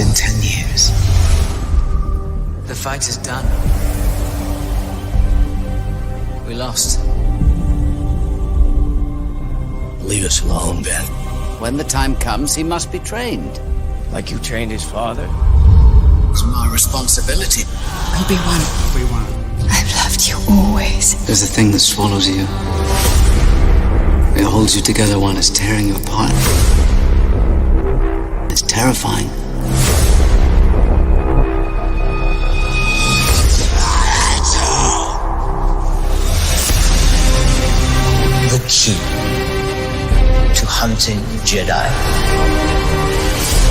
been 10 years. The fight is done. We lost. Leave us alone, Ben. When the time comes, he must be trained. Like you trained his father? It's my responsibility. Obi-Wan. I've loved you always. There's a thing that swallows you. It holds you together when it's tearing you apart. It's terrifying. The key to hunting Jedi.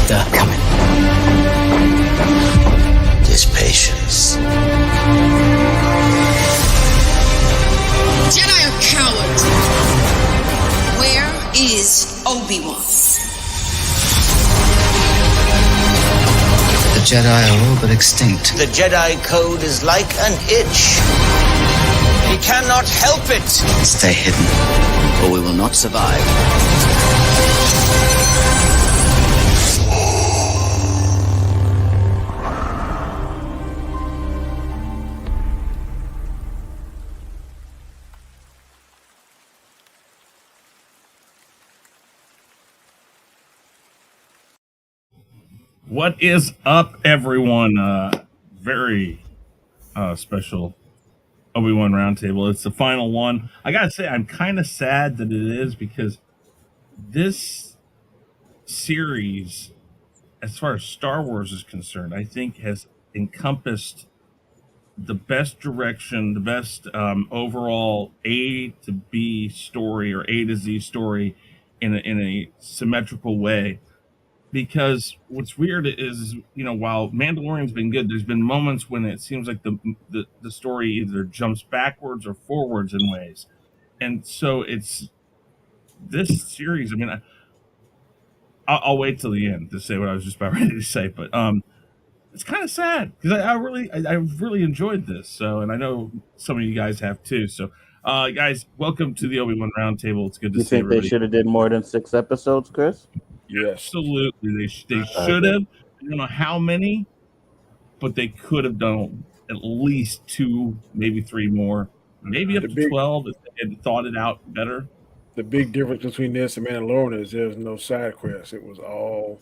They're coming. Is patience. Jedi are cowards. Where is Obi-Wan? The Jedi are all but extinct. The Jedi code is like an itch. He cannot help it. Stay hidden, or we will not survive. What is up, everyone? Very special Obi-Wan Roundtable. It's the final one. I gotta say, I'm kind of sad that it is, because this series, as far as Star Wars is concerned, I think has encompassed the best direction, the best overall A to B story or A to Z story in a symmetrical way. Because what's weird is, you know, while Mandalorian's been good, there's been moments when it seems like the story either jumps backwards or forwards in ways. And so it's this series. I mean, I'll wait till the end to say what I was just about ready to say, but it's kind of sad because I really enjoyed this. So, and I know some of you guys have too. So, guys, welcome to the Obi-Wan Roundtable. It's good to see everybody. You think they should have did more than 6 episodes, Chris? Yes. Absolutely. They should have. I don't know how many, but they could have done at least 2, maybe 3 more, maybe up to 12 if they had thought it out better. The big difference between this and Mandalorian is there's no side quest. It was all.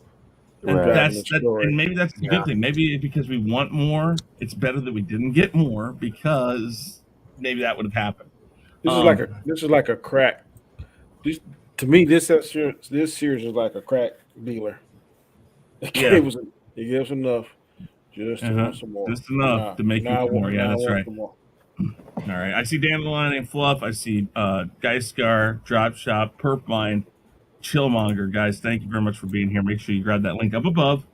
And maybe that's a good thing. Maybe because we want more, it's better that we didn't get more, because maybe that would have happened. This is like a crack. To me, this series is like a crack dealer. It gives enough just to want some more. Just enough to make you more. Yeah, that's right. All right. I see Dandelion and Fluff. I see Geiscar, Drop Shop, Perp Mind, Chillmonger. Guys, thank you very much for being here. Make sure you grab that link up above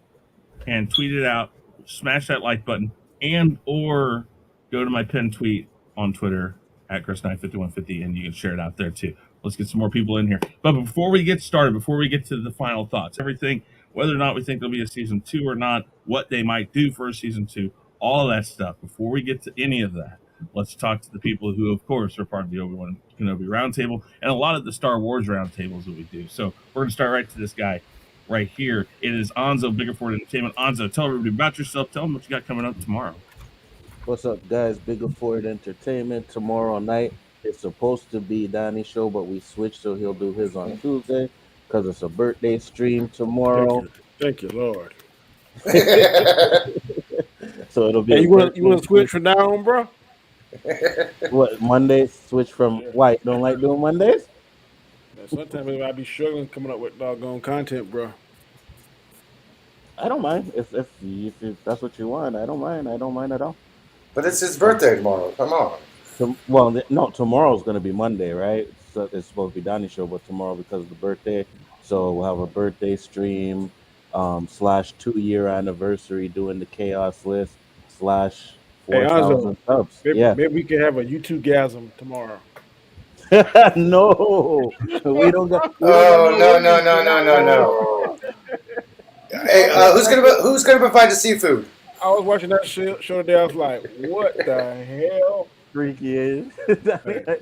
and tweet it out. Smash that like button, and or go to my pinned tweet on Twitter at Chris95150, and you can share it out there too. Let's get some more people in here. But before we get started, before we get to the final thoughts, everything, whether or not we think there'll be a season 2 or not, what they might do for a season 2, all that stuff, before we get to any of that, let's talk to the people who, of course, are part of the Obi-Wan Kenobi Roundtable and a lot of the Star Wars Roundtables that we do. So we're going to start right to this guy right here. It is Anzo, Biggerford Entertainment. Anzo, tell everybody about yourself. Tell them what you got coming up tomorrow. What's up, guys? Biggerford Entertainment. Tomorrow night, it's supposed to be Donnie's show, but we switched, so he'll do his on Tuesday because it's a birthday stream tomorrow. Thank you, Lord. So it'll be. Hey, you want to switch from now on, bro? What, Mondays? Switch from white? Don't like doing Mondays? Yeah, sometimes I be struggling coming up with doggone content, bro. I don't mind if that's what you want. I don't mind. I don't mind at all. But it's his birthday tomorrow. Come on. Well, no, tomorrow's going to be Monday, right? So it's supposed to be Donnie's show, but tomorrow, because of the birthday, so we'll have a birthday stream / 2-year anniversary doing the Khaos list / 4,000 subs. Maybe we can have a YouTube-gasm tomorrow. No, we don't got. No. Hey, who's gonna provide the seafood? I was watching that show today. I was like, what the hell? Freaky is. The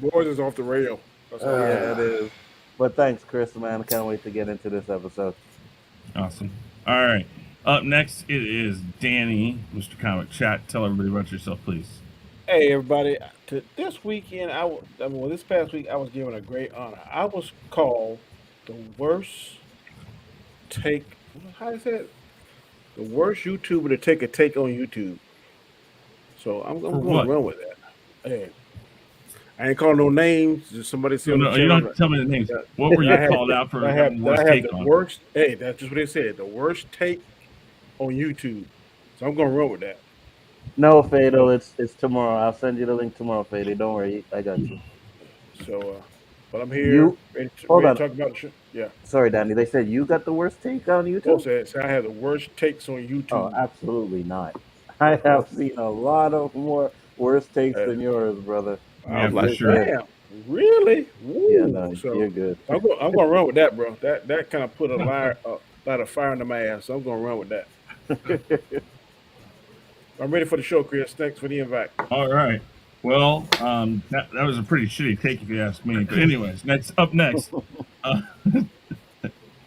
boys is off the rail. Yeah, it is. But thanks, Chris, man. I can't wait to get into this episode. Awesome. All right. Up next, it is Danny, Mr. Comic Chat. Tell everybody about yourself, please. Hey everybody! This weekend, this past week, I was given a great honor. I was called the worst take. How is that? The worst YouTuber to take a take on YouTube. So I'm For going to what? run with that. Hey, I ain't calling no names. Just somebody say on the No, you don't channel have to tell me the names. that, What were that you I have called out for that I having have the that worst I have take the on? worst. Hey, that's just what they said. The worst take on YouTube. So I'm going to run with that. No, Fado, it's tomorrow. I'll send you the link tomorrow, Fado. Don't worry, I got you. So, but I'm here You hold ready to on. talk about the show. Yeah. Sorry, Danny. They said you got the worst take on Oh, YouTube. so I have the worst takes on Oh, YouTube. absolutely not. I have seen a lot of more worse takes Uh, than yours, brother. I Yeah, was for like, You're sure. good. damn, really? Yeah, Woo. no, So you're good. I'm gonna run with that, bro. That kind of put a light of fire into my ass. So I'm gonna run with that. I'm ready for the show, Chris. Thanks for the invite. All right. Well, that was a pretty shitty take if you ask me. But anyways, up next. Uh,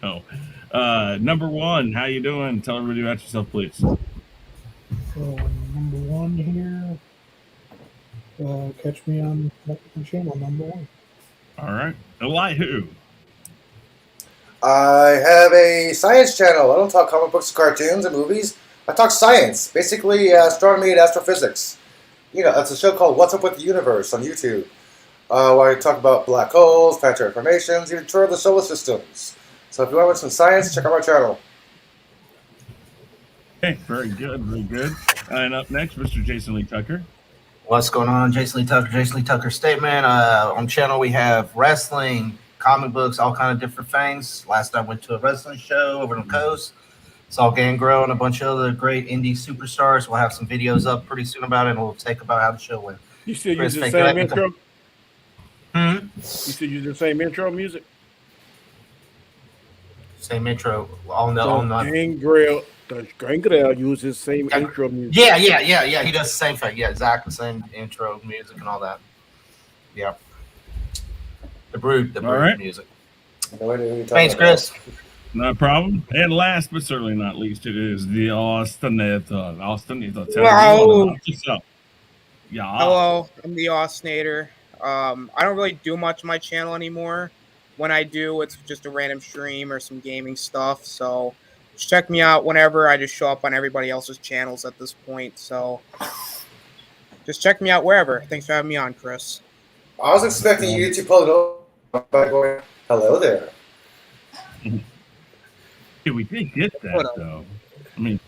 oh, number one. How you doing? Tell everybody about yourself, please. So number one here. Catch me on my channel, number one. All right, Elihu. I have a science channel. I don't talk comic books, cartoons, and movies. I talk science, basically astronomy and astrophysics. You know, it's a show called What's Up with the Universe on YouTube, where I talk about black holes, planetary formations, even tour of the solar systems. So if you want some science, check out my channel. Okay, very good, very good. And up next, Mr. Jason Lee Tucker. What's going on? Jason Lee Tucker Statement. On channel we have wrestling, comic books, all kind of different things. Last I went to a wrestling show over on the coast. Saw Gangrel and a bunch of other great indie superstars. We'll have some videos up pretty soon about it, and we'll take about how the show went. You still Chris, use the thank same you. intro? Hmm? You still use the same intro music? Same intro on the Gangrel uses the same intro music. Yeah. He does the same thing. Yeah, exactly. Same intro music and all that. Yeah. The Brood right. music. Thanks, Chris. No problem. And last but certainly not least, it is the Austinator. Austinator, tell Wow. everyone about yourself. Yeah. Hello, I'm the Osnator. I don't really do much on my channel anymore. When I do, it's just a random stream or some gaming stuff. So just check me out whenever. I just show up on everybody else's channels at this point. So just check me out wherever. Thanks for having me on, Chris. I was expecting you to pull it over by going, hello there. Yeah, we did get that, though. I mean,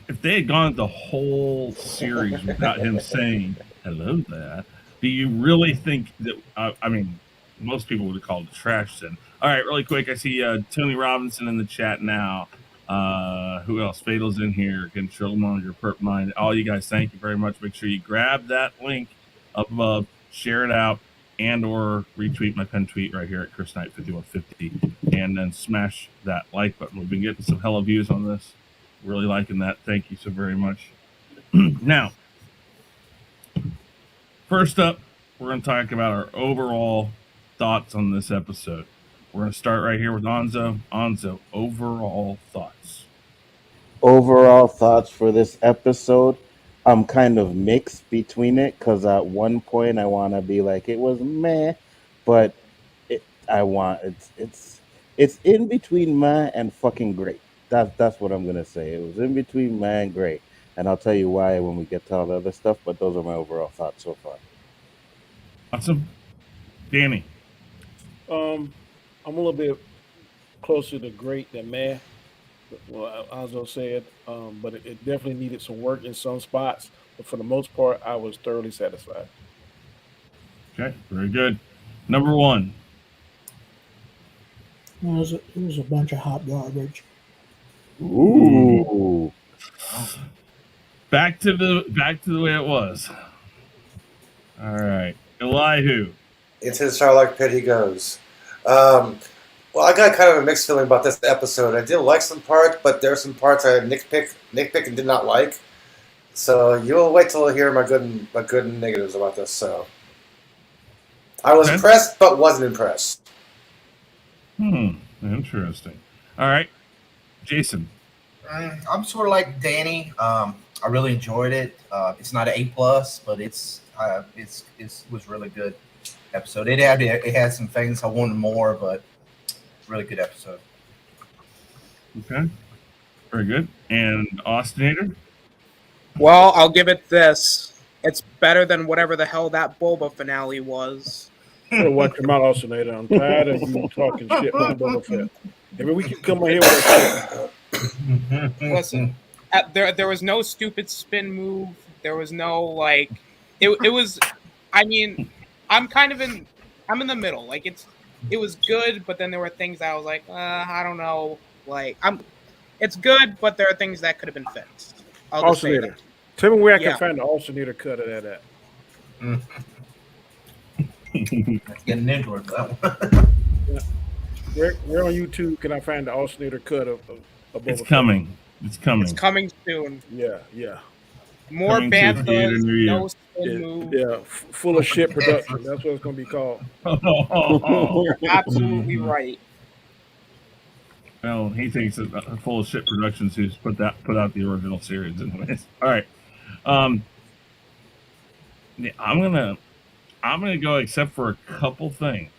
if they had gone the whole series without him saying hello there, do you really think that, I mean, most people would have called it trash then. All right, really quick. I see Tony Robinson in the chat now. Who else? Fatal's in here. Control Monitor, Perp Mind. All you guys, thank you very much. Make sure you grab that link up above, share it out, and or retweet my pen tweet right here at Chris Knight 5150, and then smash that like button. We've been getting some hella views on this. Really liking that. Thank you so very much. Now, first up, we're going to talk about our overall thoughts on this episode. We're going to start right here with Anzo. Anzo, overall thoughts. Overall thoughts for this episode. I'm kind of mixed between it because at one point I want to be like it was meh, but it's in between meh and fucking great. That's what I'm gonna say. It was in between meh and great, and I'll tell you why when we get to all the other stuff. But those are my overall thoughts so far. Awesome, Danny. I'm a little bit closer to great than meh. Well, Anzo said, but it definitely needed some work in some spots. But for the most part, I was thoroughly satisfied. Okay, very good. Number one. It was a bunch of hot garbage. Ooh. Back to the way it was. All right, Elihu. Into the Starlight Pit he goes. Well, I got kind of a mixed feeling about this episode. I did like some parts, but there are some parts I nitpick and did not like. So you'll wait till you hear my good and negatives about this. So I was impressed, but wasn't impressed. Interesting. All right, Jason. I'm sort of like Danny. I really enjoyed it. It's not an A+, but it was really good episode. It had some things I wanted more, but really good episode. Okay. Very good. And Austinator? Well, I'll give it this. It's better than whatever the hell that Boba finale was. Better watch your mouth, Oceanator. I'm tired of you talking shit about Boba Fett. Every week you come in here with that shit. Listen, there was no stupid spin move. There was no like. It was. I mean, I'm in the middle. Like it was good, but then there were things that I was like, I don't know. Like it's good, but there are things that could have been fixed. I'll just say that. Tell me where I can find the Alternator cut of that at. Get an Android that one. Where on YouTube can I find the Alternator cut of Boba It's Fett? coming. It's coming. It's coming soon. Yeah. More banthas, no spin move. Yeah, full of shit production. That's what it's going to be called. You're absolutely right. Well, he thinks it's full of shit productions who's put out the original series anyways. All right. Yeah, I'm gonna go except for a couple things.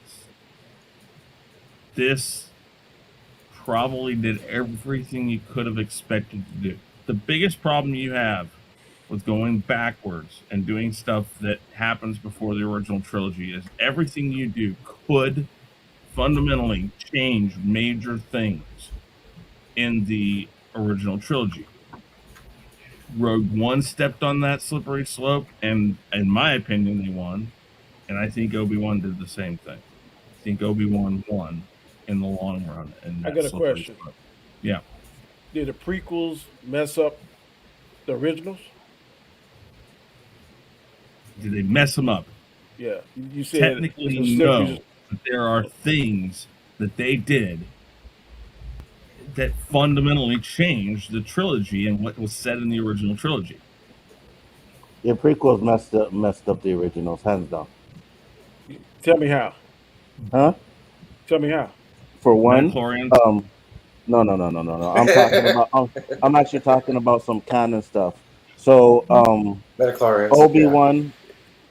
This probably did everything you could have expected to do. The biggest problem you have with going backwards and doing stuff that happens before the original trilogy is everything you do could fundamentally change major things in the original trilogy. Rogue One stepped on that slippery slope, and in my opinion, they won. And I think Obi-Wan did the same thing. I think Obi-Wan won in the long run. And I got a question. Slope. Yeah. Did the prequels mess up the originals? Did they mess them up? Yeah. You said technically no. But there are things that they did that fundamentally changed the trilogy and what was said in the original trilogy. Your prequels messed up the originals, hands down. Tell me how. Huh? Tell me how. For one, no. I'm talking about. I'm actually talking about some canon stuff. So,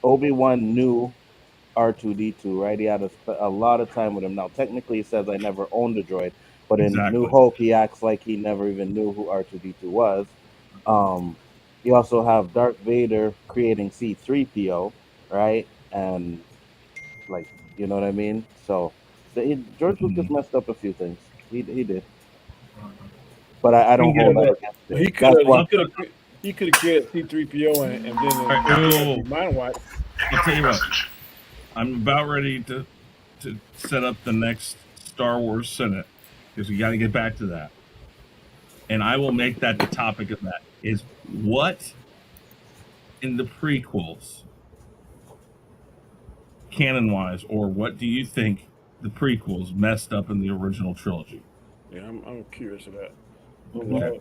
Obi-Wan knew R2-D2, right? He had a lot of time with him. Now, technically, he says I never owned a droid, but in New Hope, he acts like he never even knew who R2-D2 was. You also have Darth Vader creating C-3PO, right? And like, you know what I mean? So George Lucas messed up a few things. He did. But I don't hold that against it. He could have created C-3PO and then mind wipe. I'll tell you what. I'm about ready to set up the next Star Wars Senate because we got to get back to that. And I will make that the topic of that is what in the prequels, canon-wise, or what do you think the prequels messed up in the original trilogy? Yeah, I'm curious of that. Okay.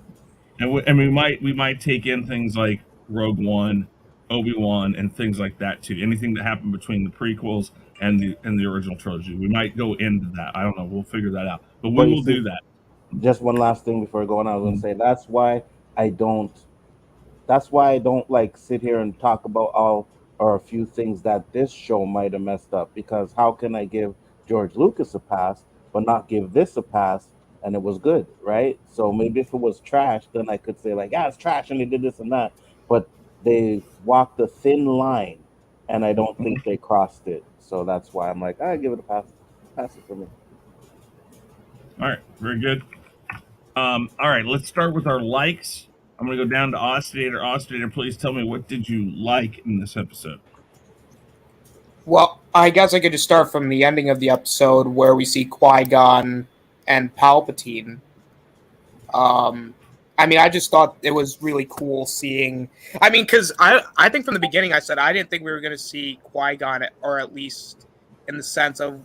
And we might take in things like Rogue One, Obi-Wan, and things like that too. Anything that happened between the prequels and the original trilogy, we might go into that. I don't know. We'll figure that out, but we will do that. Just one last thing before going on, I was going to say that's why I don't like sit here and talk about all or a few things that this show might have messed up, because how can I give George Lucas a pass but not give this a pass and it was good, right? So maybe if it was trash, then I could say like, yeah, it's trash and they did this and that, but they walked a thin line and I don't think they crossed it. So that's why I'm like, I give it a pass. Pass it for me. All right, very good. All right, let's start with our likes. I'm going to go down to Austinator. Austinator, please tell me, what did you like in this episode? Well, I guess I could just start from the ending of the episode where we see Qui-Gon and Palpatine. I mean, I just thought it was really cool seeing... I mean, because I think from the beginning I said I didn't think we were going to see Qui-Gon, or at least in the sense of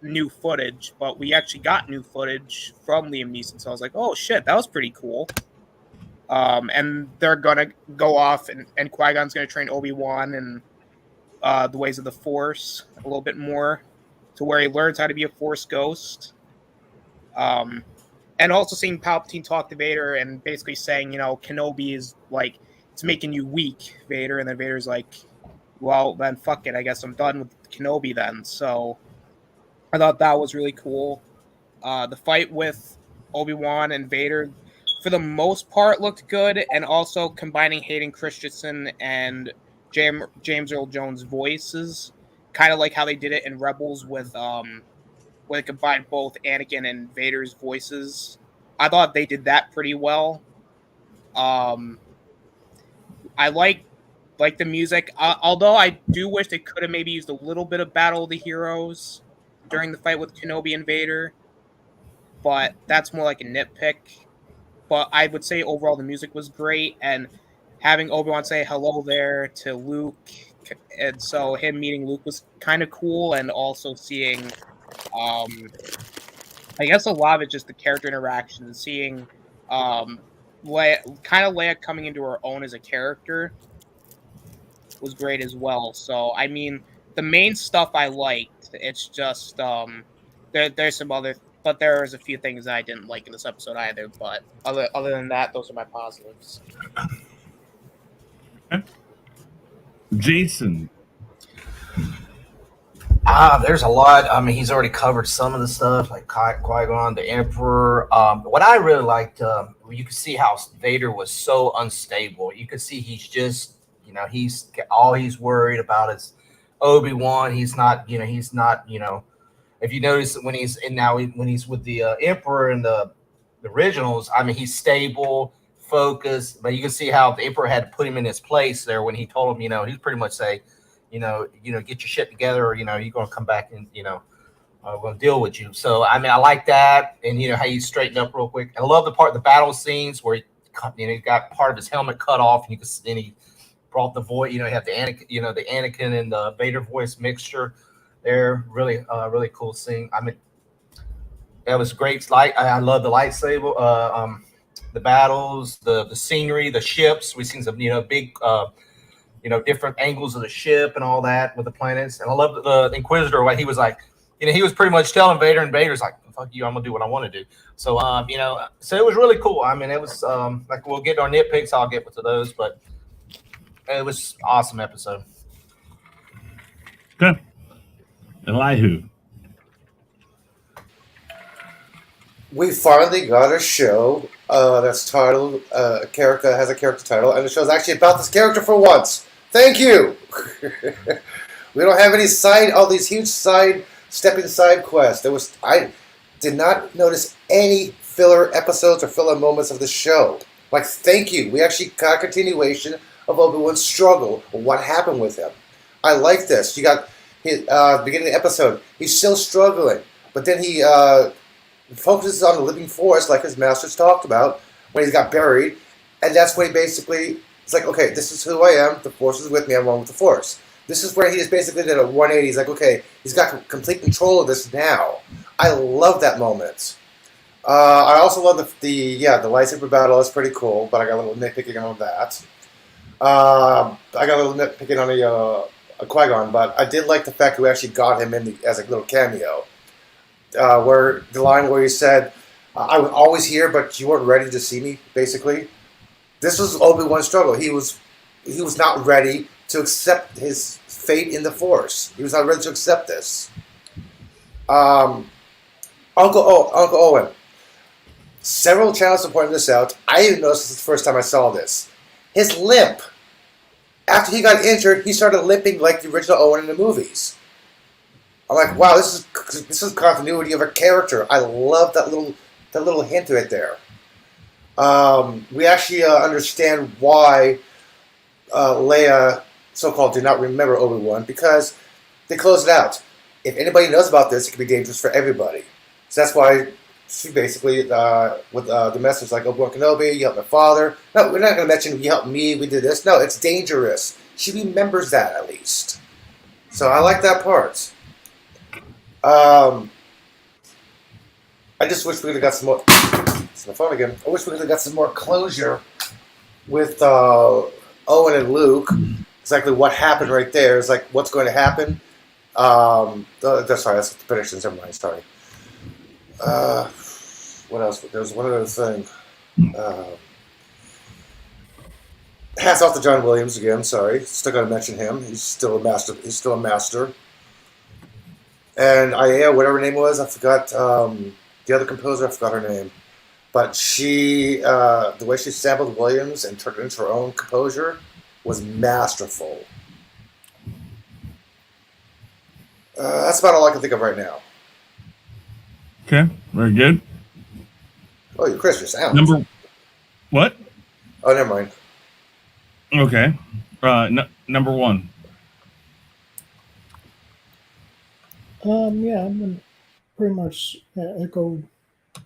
new footage, but we actually got new footage from Liam Neeson, so I was like, oh shit, that was pretty cool. And they're gonna go off and Qui-Gon's gonna train Obi-Wan and the ways of the Force a little bit more, to where he learns how to be a Force ghost. And and also seeing Palpatine talk to Vader and basically saying, Kenobi is like, it's making you weak, Vader. And then Vader's like, well, then fuck it. I guess I'm done with Kenobi then. So I thought that was really cool. The fight with Obi-Wan and Vader, for the most part, looked good. And also combining Hayden Christensen and James Earl Jones' voices, kind of like how they did it in Rebels with where they combined both Anakin and Vader's voices. I thought they did that pretty well. I like the music, although I do wish they could have maybe used a little bit of Battle of the Heroes during the fight with Kenobi and Vader, but that's more like a nitpick. But I would say overall the music was great, and having Obi-Wan say hello there to Luke, and so him meeting Luke was kind of cool, and also seeing I guess a lot of it just the character interaction, seeing Leia coming into her own as a character was great as well. So I mean, the main stuff I liked. It's just there's some other, but there's a few things I didn't like in this episode either. But other than that, those are my positives. Jason. There's a lot. I mean, he's already covered some of the stuff, like Qui-Gon, the Emperor. What I really liked, you could see how Vader was so unstable. You could see he's just, he's worried about is Obi-Wan. He's not, if you notice when he's with the Emperor in the originals, I mean, he's stable, focused, but you can see how the Emperor had to put him in his place there when he told him, he's pretty much say, get your shit together, or you're going to come back and we're going to deal with you. So I mean, I like that, and how he straightened up real quick. I love the battle scenes where he got part of his helmet cut off, and he brought the voice. You have the Anakin and the Vader voice mixture there. Really, really cool scene. I mean, that was great. I love the lightsaber, the battles, the scenery, the ships. We seen some big. Different angles of the ship and all that with the planets. And I love the Inquisitor, what he was like, he was pretty much telling Vader, and Vader's like, fuck you, I'm going to do what I want to do. So, so it was really cool. I mean, it was like, we'll get our nitpicks. I'll get to those, but it was an awesome episode. Good. Elihu. We finally got a show that's titled, has a character title, and the show's actually about this character for once. Thank you! We don't have all these huge stepping side quests. I did not notice any filler episodes or filler moments of the show. Like, thank you. We actually got a continuation of Obi-Wan's struggle, what happened with him. I like this. You got his beginning of the episode, he's still struggling, but then he focuses on the living force, like his masters talked about, when he got buried, and that's when he basically, it's like, okay, this is who I am, the force is with me, I'm one with the force. This is where he just basically did a 180, he's like, okay, he's got complete control of this now. I love that moment. I also love the lightsaber battle, that's pretty cool, but I got a little nitpicking on that. I got a little nitpicking on a Qui-Gon, but I did like the fact that we actually got him as a little cameo. Where the line where he said, I was always here, but you weren't ready to see me, basically. This was Obi-Wan's struggle. He was not ready to accept his fate in the Force. He was not ready to accept this. Uncle Owen. Several channels have pointed this out. I didn't notice this the first time I saw this. His limp. After he got injured, he started limping like the original Owen in the movies. I'm like, wow, this is continuity of a character. I love that little hint right there. We actually understand why Leia, so-called, did not remember Obi-Wan, because they closed it out. If anybody knows about this, it could be dangerous for everybody. So that's why she basically, with the message like, Obi-Wan Kenobi, you helped my father. No, we're not going to mention you helped me, we did this. No, it's dangerous. She remembers that, at least. So I like that part. I just wish we could have got some more. It's my phone again. I wish we could have got some more closure with Owen and Luke. Exactly what happened right there is like what's going to happen. Sorry, that's the predictions. Never mind. Sorry. What else? There was one other thing. Hats off to John Williams again. Sorry, still got to mention him. He's still a master. He's still a master. And Aya, whatever her name was, I forgot. The other composer, I forgot her name. But she, the way she sampled Williams and turned it into her own composure was masterful. That's about all I can think of right now. Okay, very good. Oh, Chris, your sound. What? Oh, never mind. Okay. Number one. Yeah, I'm gonna pretty much echo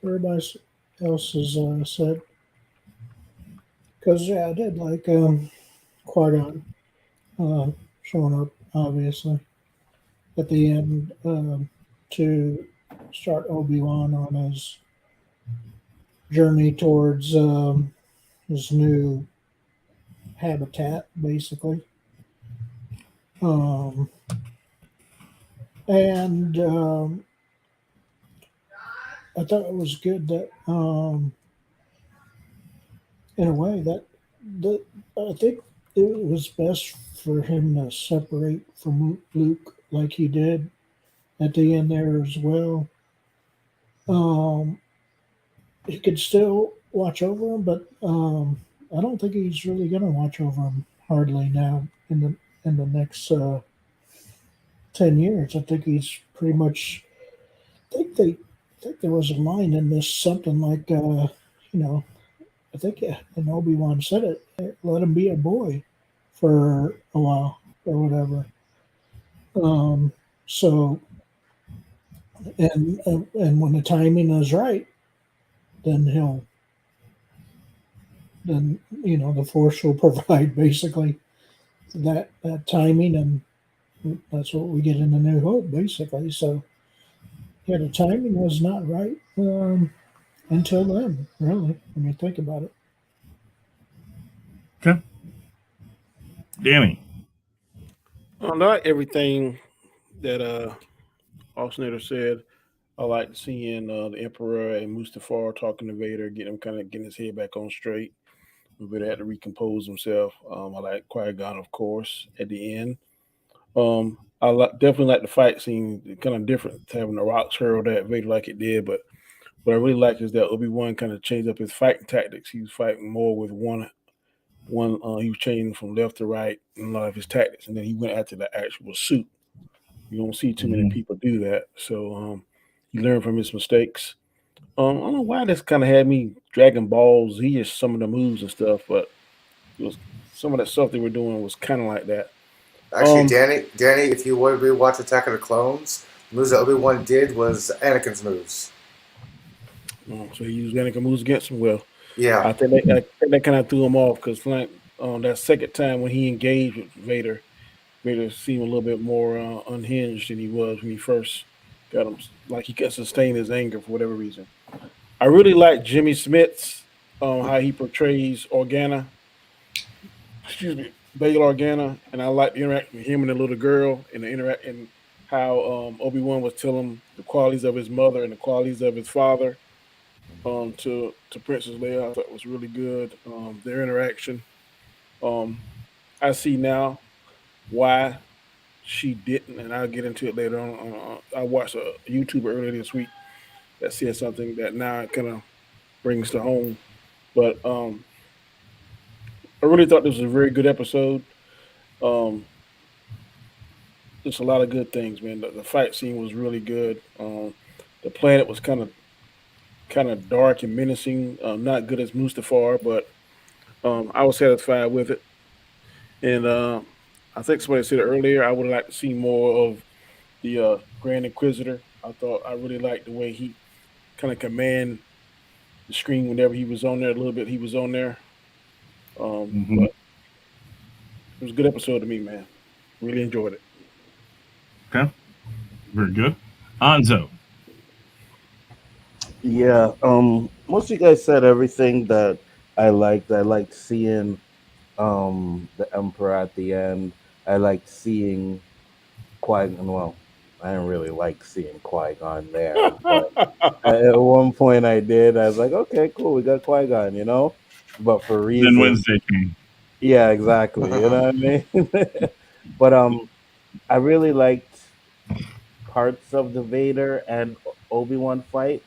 everybody else's said. Because I did like Qui-Gon showing up, obviously, at the end to start Obi-Wan on his journey towards his new habitat, basically. And I thought it was good that, in a way, that I think it was best for him to separate from Luke like he did at the end there as well. He could still watch over him, but I don't think he's really going to watch over him hardly now in the next 10 years. I think he's pretty much. I think there was a line in this something like I think and Obi-Wan said it. Let him be a boy for a while or whatever. So and when the timing is right, then the Force will provide basically that timing, and that's what we get in the New Hope basically. So yeah, the timing was not right until then, really, when you think about it. Okay. Danny. I like everything that Alternator said. I like seeing the Emperor and Mustafar talking to Vader, getting his head back on straight. Vader had to recompose himself. I like Qui-Gon, of course, at the end. Definitely like the fight scene, kind of different, having the rocks hurled at Vader like it did. But what I really like is that Obi-Wan kind of changed up his fighting tactics. He was fighting more with one. He was changing from left to right in a lot of his tactics, and then he went after the actual suit. You don't see too many people do that. So he learned from his mistakes. I don't know why this kind of had me Dragon Ball Z is some of the moves and stuff, but it was some of that stuff they were doing was kind of like that. Actually, Danny, if you would rewatch Attack of the Clones, the moves that Obi-Wan did was Anakin's moves. So he used Anakin moves against him. Well, Yeah, I think that kind of threw him off because like that second time when he engaged with Vader, Vader seemed a little bit more unhinged than he was when he first got him. Like he could sustain his anger for whatever reason. I really like Jimmy Smits, how he portrays Organa. Excuse me, Bail Organa, and I like the interaction with him and the little girl, and the interact and how Obi-Wan was telling him the qualities of his mother and the qualities of his father to Princess Leia. I thought was really good. Their interaction. I see now why she didn't, and I'll get into it later on. I watched a YouTuber earlier this week that said something that now it kind of brings to home. But I really thought this was a very good episode. Just a lot of good things, man. The fight scene was really good. The planet was kind of dark and menacing. Not good as Mustafar, but I was satisfied with it. And I think somebody said it earlier. I would like to see more of the Grand Inquisitor. I really liked the way he kind of command the screen whenever he was on there. A little bit he was on there. But it was a good episode to me, man. Really enjoyed it. Okay. Very good. Anzo. Yeah, most of you guys said everything that I liked. I liked seeing the Emperor at the end. I liked seeing Qui-Gon. Well, I didn't really like seeing Qui-Gon there, but at one point I did. I was like, okay, cool, we got Qui-Gon, you know. But for Then reasons, Wednesday came. yeah, exactly. You know what I mean? But I really liked parts of the Vader and Obi-Wan fight.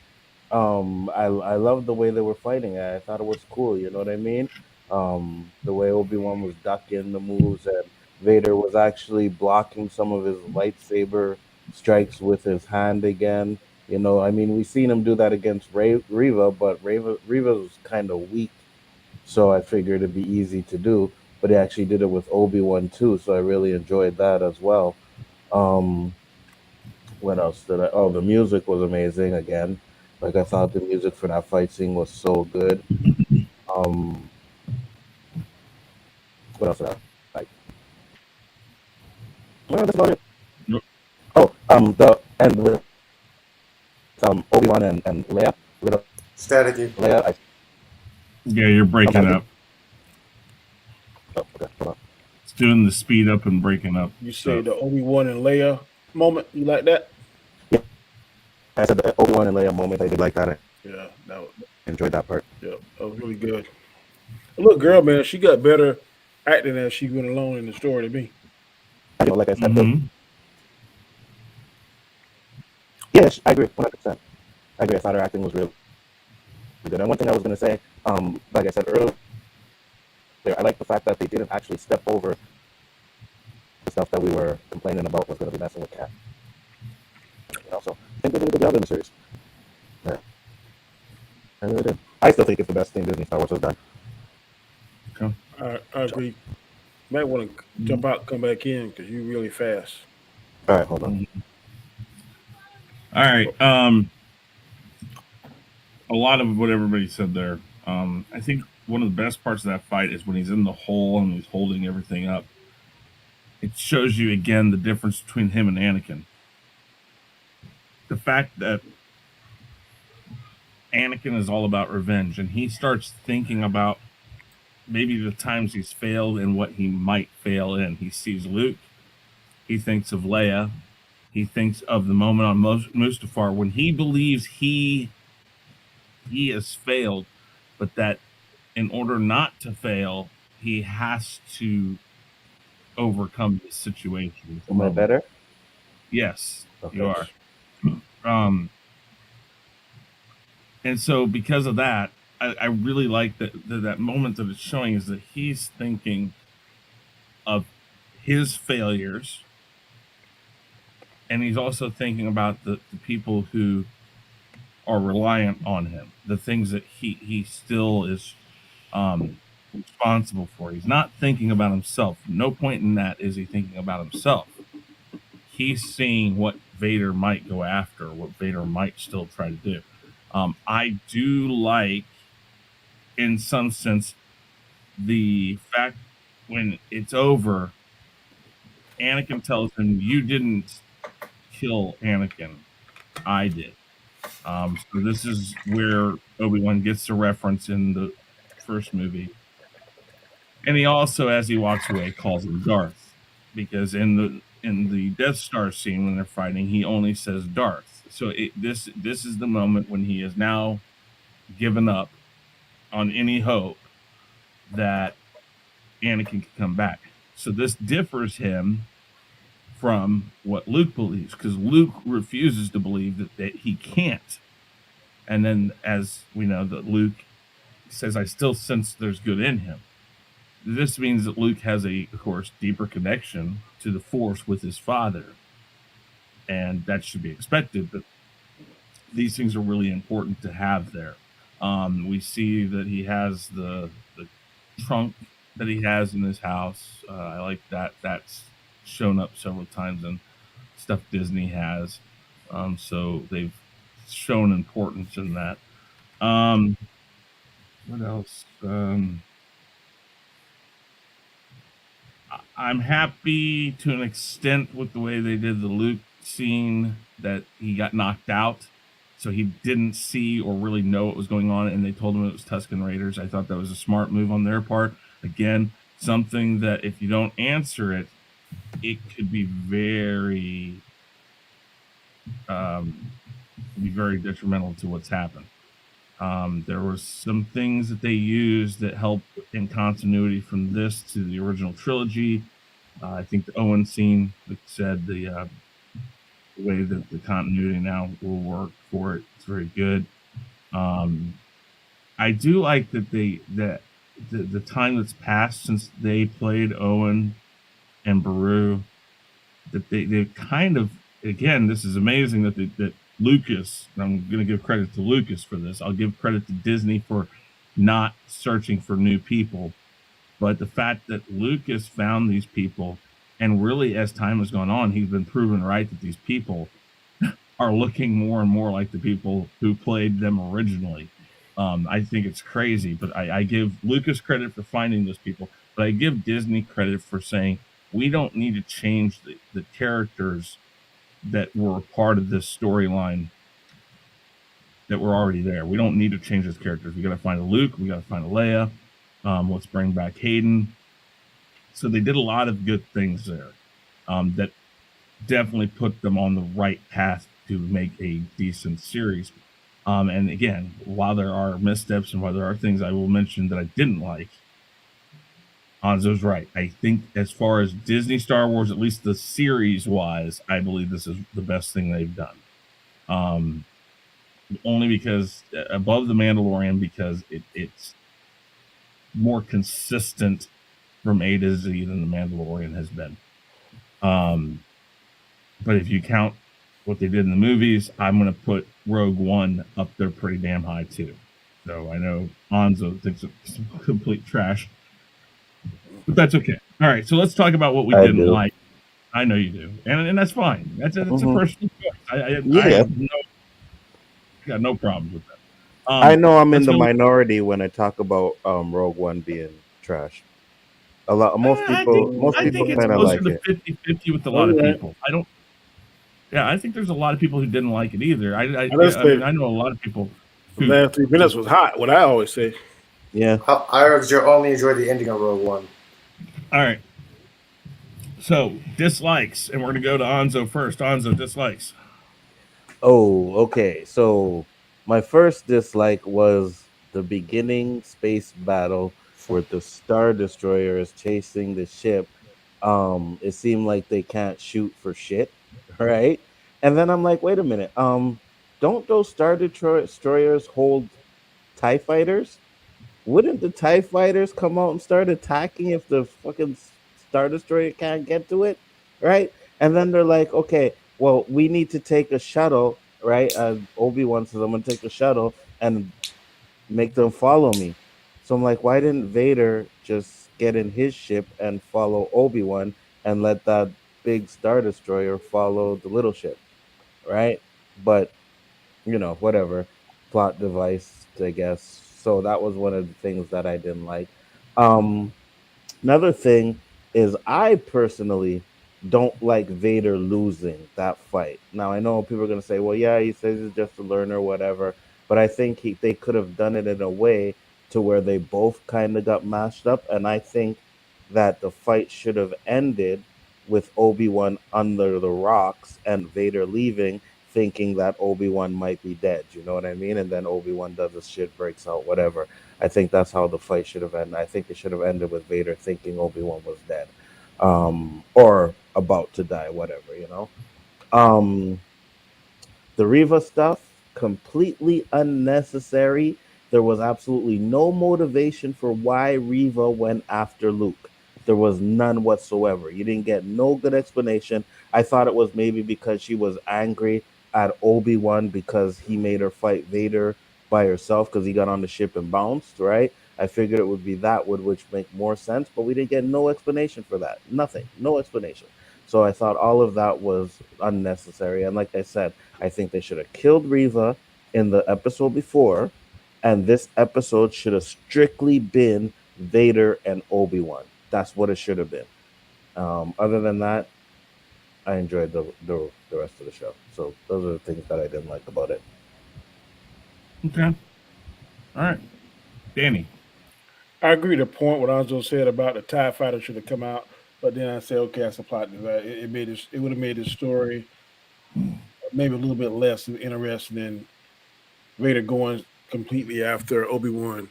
I loved the way they were fighting. I thought it was cool. You know what I mean? The way Obi-Wan was ducking the moves and Vader was actually blocking some of his lightsaber strikes with his hand again. You know, I mean, we seen him do that against Reva, but Reva was kind of weak, so I figured it'd be easy to do. But he actually did it with Obi-Wan too, so I really enjoyed that as well. Um, what else did I? Oh, the music was amazing again. Like I thought the music for that fight scene was so good. Um, what else did I like? Well, that's about it. Nope. Oh, the and with Obi-Wan and Leia, with Staticky. Leia, Yeah, you're breaking I'm up. oh, okay, hold on. It's doing the speed up and breaking up. You So say the Obi-Wan and Leia moment. You like that? Yeah, I said the Obi-Wan and Leia moment. I did like that. I Yeah, that was, enjoyed that part. yeah, that was really good. Look, girl, man, she got better acting as she went along in the story to me. Like I said, mm-hmm. yes, I agree, 100%. I agree. I thought her acting was really good. And one thing I was going to say, like I said earlier, I like the fact that they didn't actually step over the stuff that we were complaining about was going to be messing with Cat. You know, so I think they did a good job in the series. Yeah, I really did. I still think it's the best thing Disney Star Wars has done. Okay. I agree. Might want to jump out, come back in because you really fast. All right, hold on. Mm-hmm. All right. A lot of what everybody said there. I think one of the best parts of that fight is when he's in the hole and he's holding everything up. It shows you again the difference between him and Anakin. The fact that Anakin is all about revenge, and he starts thinking about maybe the times he's failed and what he might fail in. He sees Luke. He thinks of Leia. He thinks of the moment on Mustafar when he believes he has failed, but that in order not to fail, he has to overcome the situation. Am I better? Yes, Okay. you are. And so because of that, I really like that moment that it's showing is that he's thinking of his failures, and he's also thinking about the people who are reliant on him, the things that he still is responsible for. He's not thinking about himself. No point in that is he thinking about himself. He's seeing what Vader might go after, what Vader might still try to do. I do like, in some sense, the fact when it's over, Anakin tells him, "You didn't kill Anakin, I did." So this is where Obi-Wan gets the reference in the first movie. And he also, as he walks away, calls him Darth, because in the Death Star scene when they're fighting, he only says Darth. So this is the moment when he has now given up on any hope that Anakin can come back. So this differs him from what Luke believes, because Luke refuses to believe that he can't. And then, as we know, that Luke says, "I still sense there's good in him." This means that Luke has of course, deeper connection to the Force with his father, and that should be expected. But these things are really important to have there. We see that he has the trunk that he has in his house. I like that. That's shown up several times in stuff Disney has. So they've shown importance in that. What else? I'm happy to an extent with the way they did the Luke scene, that he got knocked out, so he didn't see or really know what was going on, and they told him it was Tusken Raiders. I thought that was a smart move on their part. Again, something that if you don't answer it, it could be very be very detrimental to what's happened. There was some things that they used that help in continuity from this to the original trilogy. I think the Owen scene, like I said, the way that the continuity now will work for it, it's very good. I do like that the time that's passed since they played Owen and Beru, that they kind of, again, this is amazing that Lucas, and I'm going to give credit to Lucas for this. I'll give credit to Disney for not searching for new people, but the fact that Lucas found these people, and really as time has gone on, he's been proven right that these people are looking more and more like the people who played them originally. I think it's crazy, but I give Lucas credit for finding those people, but I give Disney credit for saying we don't need to change the characters that were part of this storyline that were already there. We don't need to change those characters. We got to find a Luke. We got to find a Leia. Let's bring back Hayden. So they did a lot of good things there that definitely put them on the right path to make a decent series. And again, while there are missteps and while there are things I will mention that I didn't like, Anzo's right. I think as far as Disney Star Wars, at least the series wise, I believe this is the best thing they've done. Only because above The Mandalorian, because it's more consistent from A to Z than The Mandalorian has been. But if you count what they did in the movies, I'm going to put Rogue One up there pretty damn high too. So I know Anzo thinks it's complete trash, but that's okay. All right, so let's talk about what we didn't like. I know you do, and that's fine. That's a personal choice. I got no problems with that. I know I'm in the minority when I talk about Rogue One being trash. Most people I think it's kind of closer like to 50-50 with a lot of people. I think there's a lot of people who didn't like it either. I know a lot of people. The last 3 minutes was hot. What I always say. Yeah. I only enjoyed the ending of Rogue One. All right. So dislikes, and we're gonna go to Anzo first. Anzo, dislikes. Oh, okay. So my first dislike was the beginning space battle where the Star Destroyer is chasing the ship. It seemed like they can't shoot for shit, right? And then I'm like, wait a minute. Don't those Star Destroyers hold TIE fighters? Wouldn't the TIE fighters come out and start attacking if the fucking Star Destroyer can't get to it? Right? And then they're like, okay, well, we need to take a shuttle, right? Obi-Wan says, I'm going to take a shuttle and make them follow me. So I'm like, why didn't Vader just get in his ship and follow Obi-Wan and let that big Star Destroyer follow the little ship? Right? But, whatever. Plot device, I guess. So that was one of the things that I didn't like. Another thing is I personally don't like Vader losing that fight. Now, I know people are going to say, well, yeah, he says he's just a learner, whatever. But I think they could have done it in a way to where they both kind of got mashed up. And I think that the fight should have ended with Obi-Wan under the rocks and Vader leaving, thinking that Obi-Wan might be dead. You know what I mean? And then Obi-Wan does his shit, breaks out, whatever. I think that's how the fight should have ended. I think it should have ended with Vader thinking Obi-Wan was dead. Or about to die, whatever, The Reva stuff, completely unnecessary. There was absolutely no motivation for why Reva went after Luke. There was none whatsoever. You didn't get no good explanation. I thought it was maybe because she was angry at Obi-Wan because he made her fight Vader by herself because he got on the ship and bounced, right? I figured it would be that which make more sense, but we didn't get no explanation for that. Nothing. No explanation. So I thought all of that was unnecessary. And like I said, I think they should have killed Reva in the episode before, and this episode should have strictly been Vader and Obi-Wan. That's what it should have been. Other than that, I enjoyed the rest of the show. So those are the things that I didn't like about it. Okay. All right. Danny. I agree to the point what Anzo said about the TIE fighter should have come out, but then I said, okay, that's a plot device. It would have made the story maybe a little bit less interested in Vader going completely after Obi-Wan.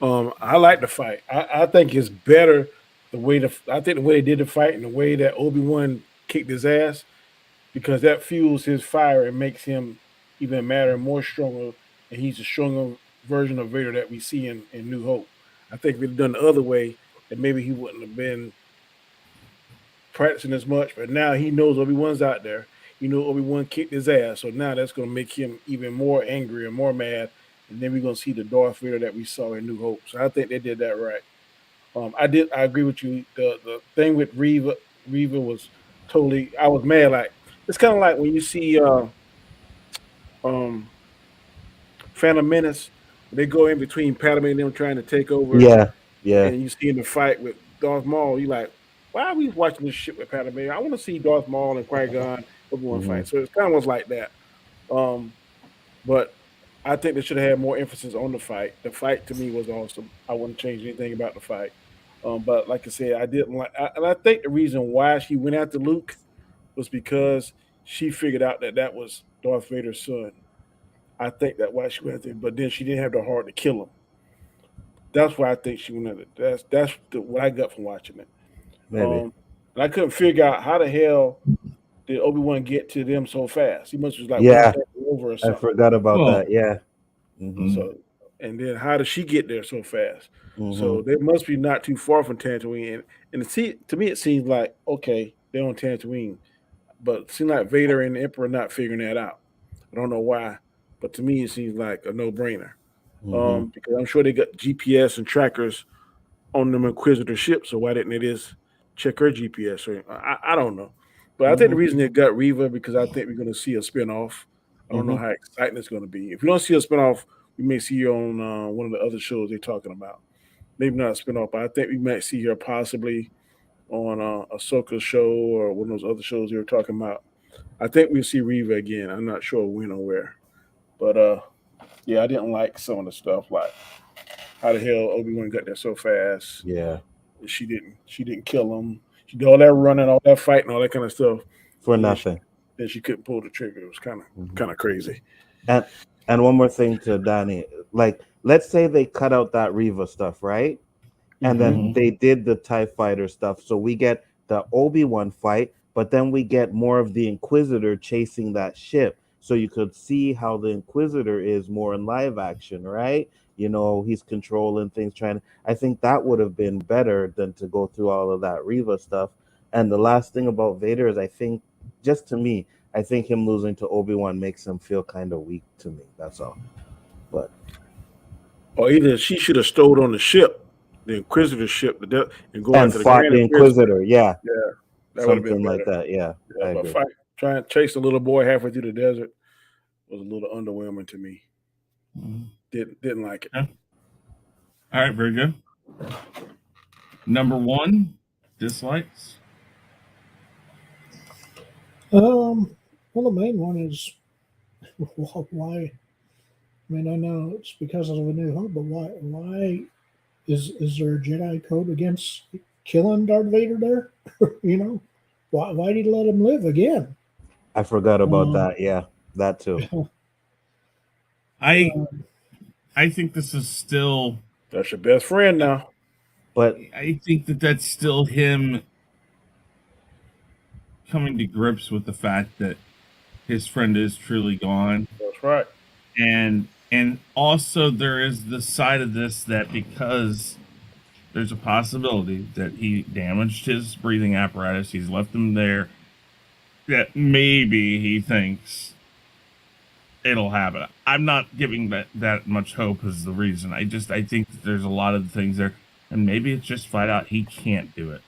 I like the fight. I think it's better I think the way they did the fight and the way that Obi-Wan kicked his ass because that fuels his fire and makes him even madder and more stronger. And he's a stronger version of Vader that we see in New Hope. I think if he'd done the other way, then maybe he wouldn't have been practicing as much. But now he knows Obi-Wan's out there. You know Obi-Wan kicked his ass, so now that's going to make him even more angry and more mad. And then we're going to see the Darth Vader that we saw in New Hope. So I think they did that right. I agree with you. The thing with Reva was totally. I was mad. Like it's kind of like when you see um Phantom Menace. They go in between Padme and them trying to take over, Yeah, yeah. and you see in the fight with Darth Maul. You like, why are we watching this shit with Padme? I want to see Darth Maul and Qui Gon Obi-Wan Hmm. fight. So it's kind of was like that. Um, but I think they should have had more emphasis on the fight. The fight to me was awesome. I wouldn't change anything about the fight. But like I said, I didn't like, and I think the reason why she went after Luke was because she figured out that that was Darth Vader's son. I think that why she went after him, but then she didn't have the heart to kill him. That's why I think she went after. What I got from watching it. Maybe. And I couldn't figure out how the hell did Obi-Wan get to them so fast. He must have like one Yeah, step over or I something. forgot about Well, that. Yeah. Hmm. So, and then how did she get there so fast? Hmm. So they must be not too far from Tatooine. And to me, it seems like okay, they're on Tatooine, but it seems like Vader and the Emperor are not figuring that out. I don't know why, but to me, it seems like a no-brainer. Hmm. Because I'm sure they got GPS and trackers on them Inquisitor ships, so why didn't they just check her GPS? Or I don't know, but I think the Hmm. reason they got Reva because I think we're going to see a spinoff. I don't know Hmm. how exciting it's going to be. If we don't see a spinoff, we may see her on one of the other shows they're talking about. Maybe not a spinoff, but I think we might see her possibly on Ahsoka's show or one of those other shows they were talking about. I think we'll see Reva again. I'm not sure when or where, but yeah, I didn't like some of the stuff like how the hell Obi-Wan got there so fast. Yeah. She didn't kill him. She did all that running, all that fighting, all that kind of stuff, For and nothing. then she couldn't pull the trigger. It was kind of Hmm. kind of crazy. And one more thing to Danny, like let's say they cut out that Reva stuff, right? And Mm-hmm. then they did the TIE fighter stuff. So we get the Obi-Wan fight, but then we get more of the Inquisitor chasing that ship. So you could see how the Inquisitor is more in live action, right? You know, he's controlling things, trying. I think that would have been better than to go through all of that Reva stuff. And the last thing about Vader is I think, just to me, I think him losing to Obi-Wan makes him feel kind of weak to me. That's all. But Or either she should have stowed on the ship, the Inquisitor ship, and go and after the fought Grand the Inquisitor. Inquisitor, yeah, Yeah, that would have been something like better. that. Yeah, Yeah, I but agree. trying to chase the little boy halfway through the desert was a little underwhelming to me. Didn't like it. Yeah. All right, very good. Number one, dislikes. Well, the main one is why. I mean, I know it's because of a New Hope, but why? Why is there a Jedi code against killing Darth Vader there? You know, why did he let him live again? I forgot about Um, that. Yeah, that too. I think this is still. That's your best friend now. But I think that's still him coming to grips with the fact that his friend is truly gone, That's right. and also there is the side of this that because there's a possibility that he damaged his breathing apparatus, he's left him there, that maybe he thinks it'll happen. I'm not giving that much hope as the reason. I think that there's a lot of things there, and maybe it's just flat out he can't do it.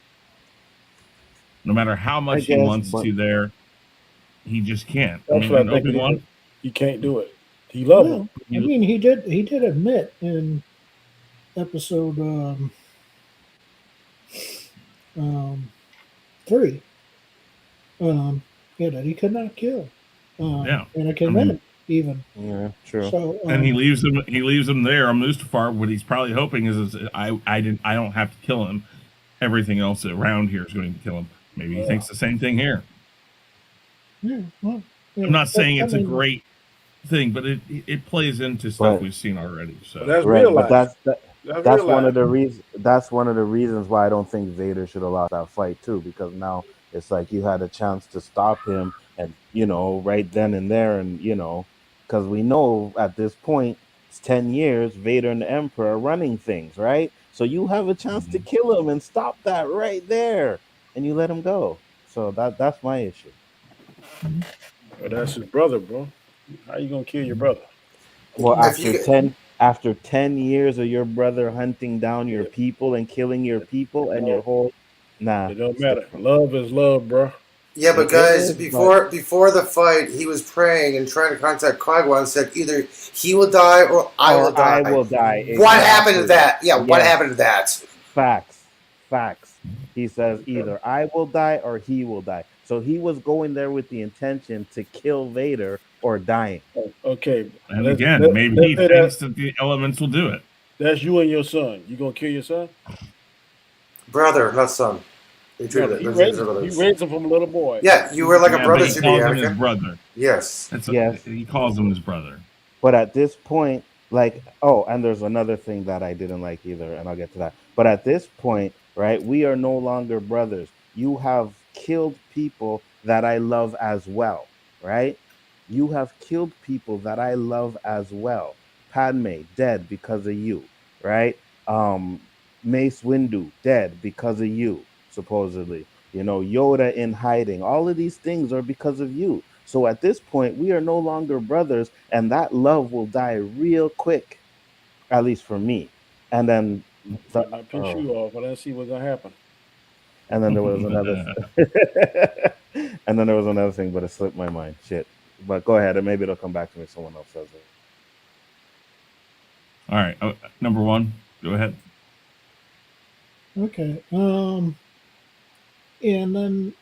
No matter how I much he guess, wants but to there, he just can't. I That's mean, what I and think it is. Obi-Wan, He can't do it. He loved him. well, I mean, he did admit in episode um, 3, yeah, that he could not kill yeah. Anakin I mean, Bennett even. yeah, true. So and he leaves him there on Mustafar. What he's probably hoping is I don't have to kill him. Everything else around here is going to kill him. Maybe he thinks the same thing here. yeah, well, I'm not saying it's a mean, great thing, but it plays into stuff we've seen already. So That's right, real but life. that's one of the reasons. That's one of the reasons why I don't think Vader should have lost that fight too, because now it's like you had a chance to stop him, and right then and there, and because we know at this point it's 10 years. Vader and the Emperor are running things, right? So you have a chance to kill him and stop that right there, and you let him go. So that's my issue. But that's his brother, bro. How you gonna kill your brother? Well, If you could, after 10 years of your brother hunting down your people and killing your people and your whole It don't it's matter. different. Love is love, bro. yeah, but It guys, is, but before the fight, he was praying and trying to contact Qui-Gon and said either he will die or I will I die. will die. What happened to Exactly. that? Yeah, what Yes. happened to that? Facts. He says either I will die or he will die. So he was going there with the intention to kill Vader or dying. Okay. And Let's, again, let, maybe let's he say thinks that the elements will do it. that's you and your son. You gonna kill your son? Brother, not son. They treated it. He They're raised him from a little boy. Yeah, you were like a Yeah, brother but he to me, calls him his Anakin. brother. Yes. Yes. He calls him his brother. But at this point, and there's another thing that I didn't like either, and I'll get to that. But at this point, right, we are no longer brothers. You have killed people that I love as well, right? You have killed people that I love as well. Padme dead because of you, right? Mace Windu dead because of you, supposedly. Yoda in hiding. All of these things are because of you. So at this point, we are no longer brothers, and that love will die real quick, at least for me. And then, Now piss you off, but let's see what's gonna happen. and then there was another, and then there was another thing, but it slipped my mind. Shit. But go ahead, and maybe it'll come back to me. If someone else says it. All right, number one, go ahead. Okay. And then,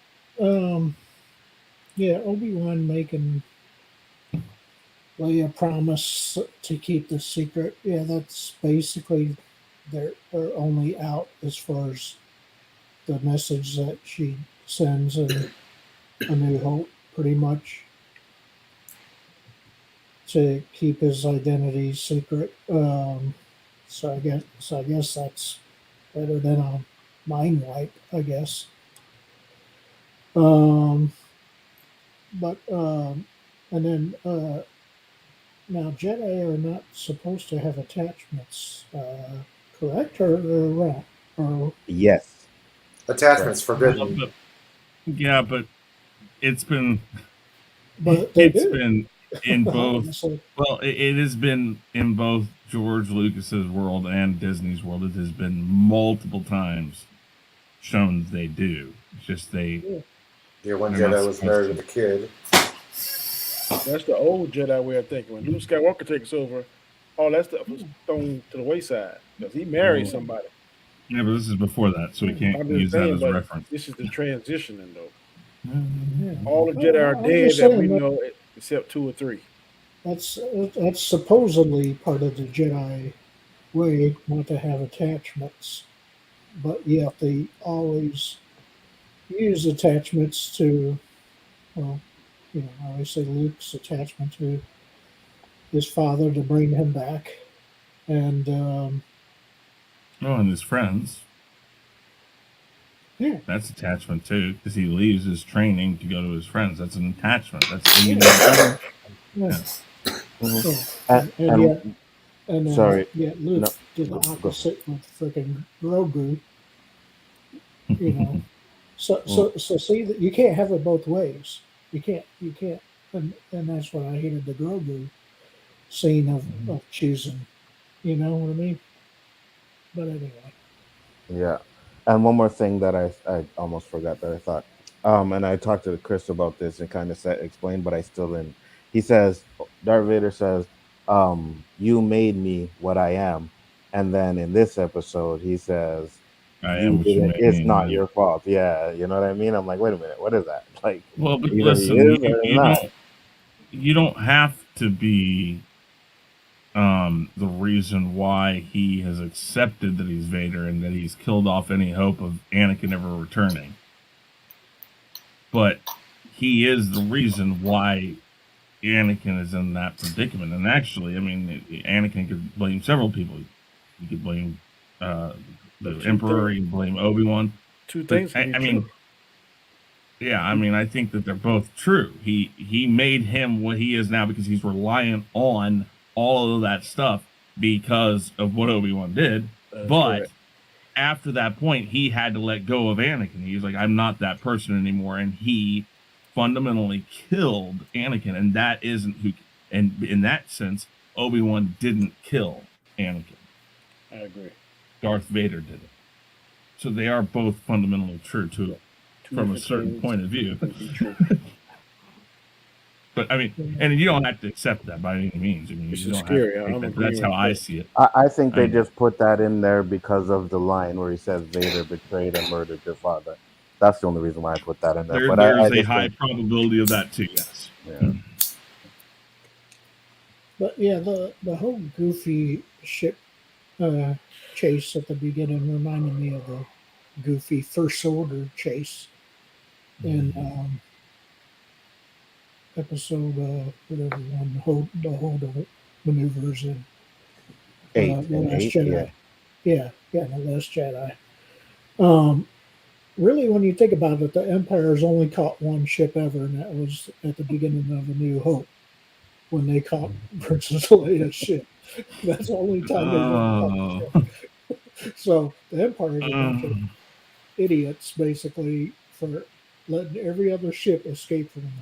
yeah, Obi-Wan making Leia promise to keep the secret. Yeah, that's basically they're only out as far as the message that she sends in A New Hope, pretty much, to keep his identity secret. So I guess that's better than a mind wipe, I guess. And then now Jedi are not supposed to have attachments, correct or wrong? Or Yes. Attachments forbidden. Yeah, but it's been been in both. Well, it has been in both George Lucas's world and Disney's world. It has been multiple times shown that they do. It's just Yeah, one Jedi was married with a kid. That's the old Jedi way of thinking. When Luke Skywalker takes over, all that stuff was thrown to the wayside because he married somebody. Yeah, but this is before that, so we can't use that as a reference. This is the transitioning, though. All the Jedi are dead that we know, except 2 or 3. That's supposedly part of the Jedi way, not to have attachments, but yet they always use attachments to, well, I always say Luke's attachment to his father to bring him back, and and his friends. Yeah, that's attachment too, because he leaves his training to go to his friends. That's an attachment. That's sorry. Yeah, Luke did the opposite with freaking Grogu. So see that you can't have it both ways. You can't, and that's what I hated the Grogu scene of choosing. You know what I mean? But anyway. Yeah. And one more thing that I almost forgot that I thought. And I talked to Chris about this and kind of explained, but I still didn't. He says, Darth Vader says, you made me what I am. And then in this episode, he says, it's not your fault. Yeah, you know what I mean? I'm like, wait a minute, what is that? Like, well, but either listen, he is or he's not. You don't have to be the reason why he has accepted that he's Vader and that he's killed off any hope of Anakin ever returning. But he is the reason why Anakin is in that predicament. And actually, I mean, Anakin could blame several people. He could blame the Emperor. He could blame Obi-Wan. Two things can be I true. mean, yeah, I mean, I think that they're both true. He made him what he is now because he's reliant on all of that stuff because of what Obi-Wan did. But correct. after that point, he had to let go of Anakin. He was like, I'm not that person anymore. And he fundamentally killed Anakin. And that isn't who, and in that sense, Obi-Wan didn't kill Anakin. I agree. Darth Vader did it. So they are both fundamentally true to it from a certain point of view. But I mean, and you don't have to accept that by any means. I mean, It's you don't scary. have to I'm take that. That's how I see it. I think they just put that in there because of the line where he says Vader betrayed and murdered your father. That's the only reason why I put that in there. But There's I a high probability of that too. Yes. Yeah. But yeah, the whole goofy ship chase at the beginning reminded me of the goofy First Order chase in episode whatever one, the Hold maneuvers in The Last Jedi. Yeah, The Last Jedi. Really, when you think about it, the Empire's only caught one ship ever, and that was at the beginning of A New Hope when they caught Princess Leia's ship. That's the only time they've ever caught a ship. So the Empire's a bunch of idiots, basically, for letting every other ship escape from them.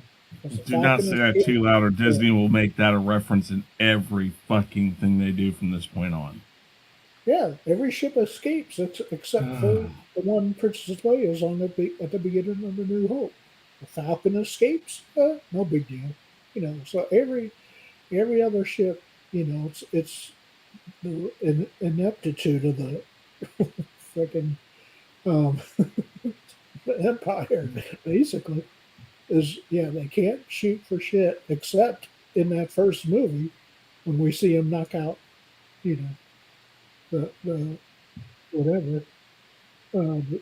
Do not say that too loud, or Disney will make that a reference in every fucking thing they do from this point on. Yeah, every ship escapes except for the one Princess Leia's on at the beginning of A New Hope. The Falcon escapes, no big deal. You know, so every other ship, you know, it's the ineptitude of the freaking the Empire, basically, is they can't shoot for shit except in that first movie when we see him knock out, you know, the whatever on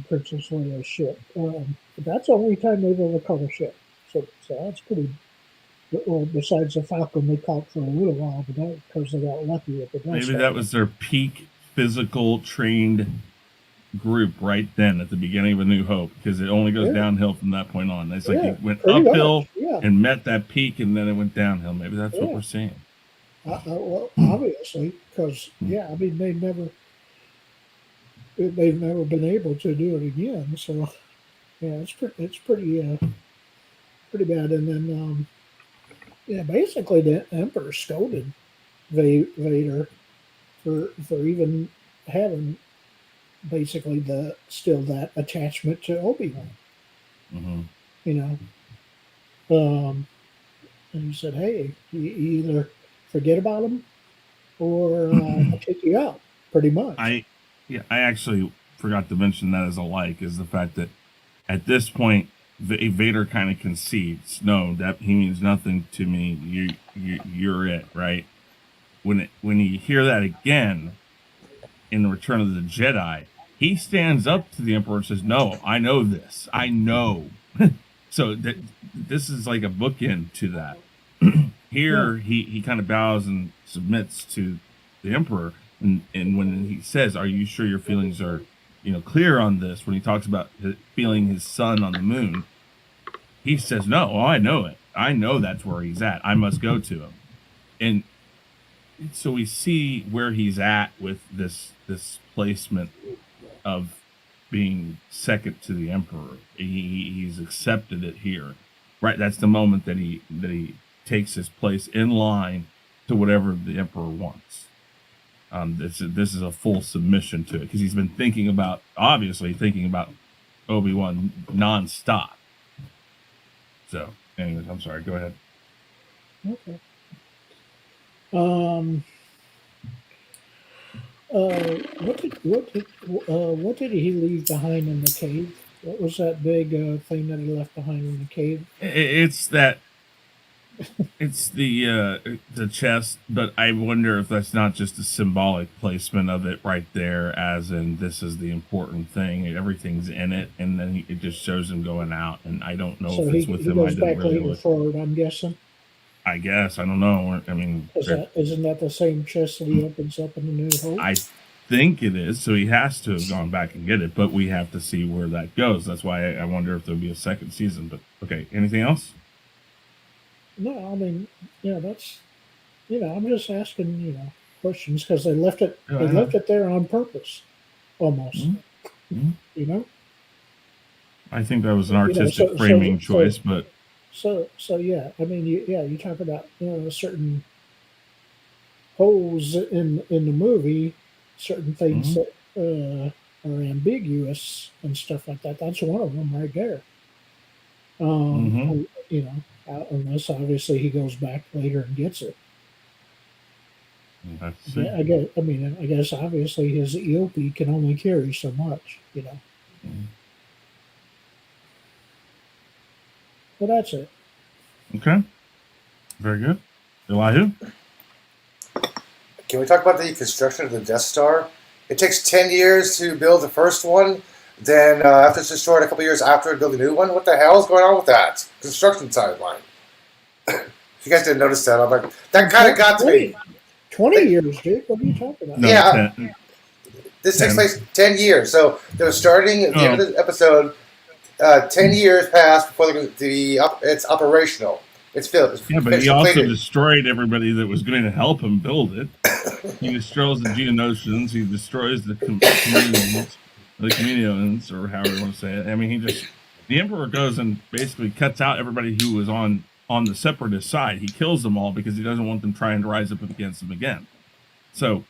Princess Leia's ship. But that's the only time they've ever caught a ship. So that's pretty. Well, besides the Falcon, they caught for a little while, but that because they got lucky at the Death Maybe that was their peak physical trained group right then at the beginning of A New Hope, because it only goes downhill from that point on. It's like it went uphill and met that peak, and then it went downhill. Maybe that's what we're seeing. Well, obviously, because I mean they've never been able to do it again. So it's pretty bad. And then basically the Emperor scolded Vader for even having basically that attachment to Obi-Wan. Mm-hmm. You know, and he said, "Hey, you either forget about him or I'll take you out." Pretty much. I actually forgot to mention that as a like is the fact that at this point Vader kind of concedes, no, that he means nothing to me. You're it, right? When you hear that again in the Return of the Jedi, he stands up to the Emperor and says, "No, I know this. I know." So this is like a bookend to that. Here he kind of bows and submits to the Emperor, and when he says, "Are you sure your feelings are, clear on this?" When he talks about feeling his son on the moon, he says, "No, I know it. I know that's where he's at. I must go to him." And so we see where he's at with this placement of being second to the Emperor. He's accepted it here, right? That's the moment that he takes his place in line to whatever the Emperor wants. This is a full submission to it because he's been obviously thinking about Obi-Wan nonstop. So, anyways, I'm sorry. Go ahead. Okay. What did he leave behind in the cave? What was that big thing that he left behind in the cave? It's that It's the chest, but I wonder if that's not just a symbolic placement of it right there, as in this is the important thing. Everything's in it, and then it just shows him going out. And I don't know So if it's with he him. I goes didn't back really later look. forward, I'm guessing. I guess I don't know. I mean, Isn't that the same chest that he opens up in the New Hope? I think it is. So he has to have gone back and get it, but we have to see where that goes. That's why I wonder if there'll be a second season. But okay, anything else? No, I mean, that's I'm just asking questions because they left it Yeah, they I know. left it there on purpose, almost. Mhm. I think that was an You know, artistic so- framing so- choice, but So yeah, I mean, you talk about certain holes in the movie, certain things that are ambiguous and stuff like that. That's one of them right there. Unless obviously he goes back later and gets it. let's see. I guess obviously his EOP can only carry so much. But that's it. Okay, very good. Elihu? Can we talk about the construction of the Death Star? It takes 10 years to build the first one. Then after it's destroyed, a couple years after, build a new one. What the hell is going on with that construction timeline? If you guys didn't notice that, I'm like, that kind of got to me. 20 years, dude. What are you talking about? No, Yeah. 10. This takes 10. place 10 years. So they're starting at the end of the episode. 10 years passed before it's operational. It's filled. Yeah, but he also destroyed everybody that was going to help him build it. He destroys the Geonosians. He destroys the Communions, or however you want to say it. I mean, the Emperor goes and basically cuts out everybody who was on the Separatist side. He kills them all because he doesn't want them trying to rise up against him again. So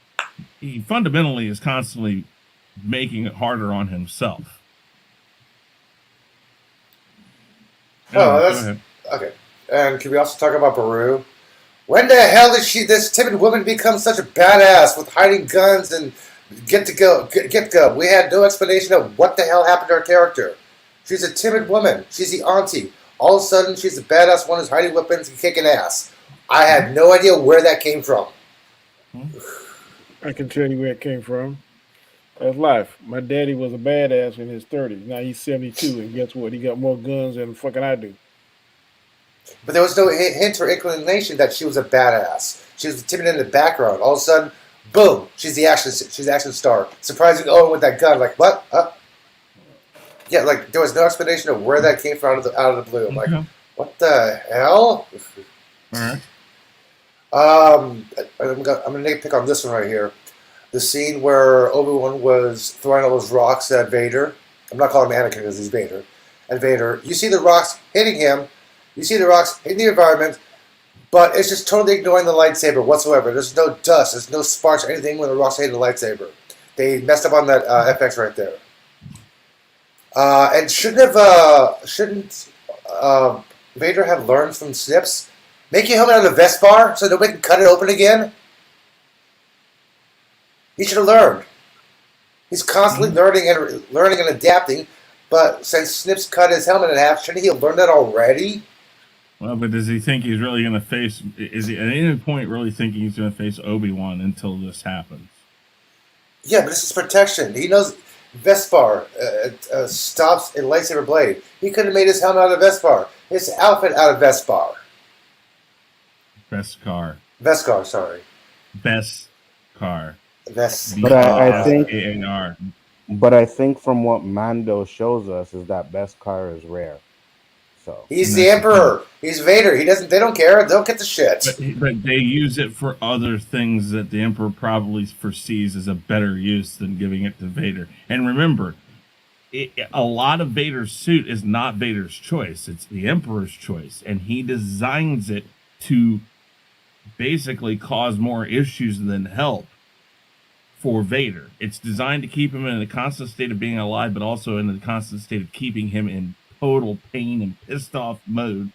he fundamentally is constantly making it harder on himself. That's okay. And can we also talk about Beru? When the hell did this timid woman become such a badass with hiding guns and get go? We had no explanation of what the hell happened to her character. She's a timid woman. She's the auntie. All of a sudden, she's a badass one who's hiding weapons and kicking ass. I had no idea where that came from. I can tell you where it came from. That's life. My daddy was a badass in his 30s. Now he's 72, and guess what? He got more guns than fucking I do. But there was no hint or inclination that she was a badass. She was timid in the background. All of a sudden, boom! She's the action star. Surprising Owen with that gun. Like what? Yeah, like there was no explanation of where that came from out of the blue. I'm like, what the hell? All right. I'm gonna take a pick on this one right here. The scene where Obi-Wan was throwing all those rocks at Vader. I'm not calling him Anakin because he's Vader. At Vader, you see the rocks hitting him. You see the rocks hitting the environment, but it's just totally ignoring the lightsaber whatsoever. There's no dust. There's no sparks or anything when the rocks hit the lightsaber. They messed up on that FX right there. And shouldn't Vader have learned from Snips? Make your helmet out of Vespar so nobody can cut it open again? He should have learned. He's constantly learning and adapting, but since Snips cut his helmet in half, shouldn't he have learned that already? Well, but does he think he's really going to face... Is he at any point really thinking he's going to face Obi-Wan until this happens? Yeah, but this is protection. He knows Vespar stops a lightsaber blade. He could have made his helmet out of Vespar. His outfit out of Vespar. Beskar. Veskar, sorry. Beskar. But I think... B-E-S-K-A-R. But I think from what Mando shows us is that Beskar is rare. So he's the Emperor. He's Vader. They don't care. They'll get the shit. But they use it for other things that the Emperor probably foresees as a better use than giving it to Vader. And remember, a lot of Vader's suit is not Vader's choice. It's the Emperor's choice. And he designs it to basically cause more issues than help for Vader. It's designed to keep him in a constant state of being alive, but also in a constant state of keeping him in total pain and pissed off mode.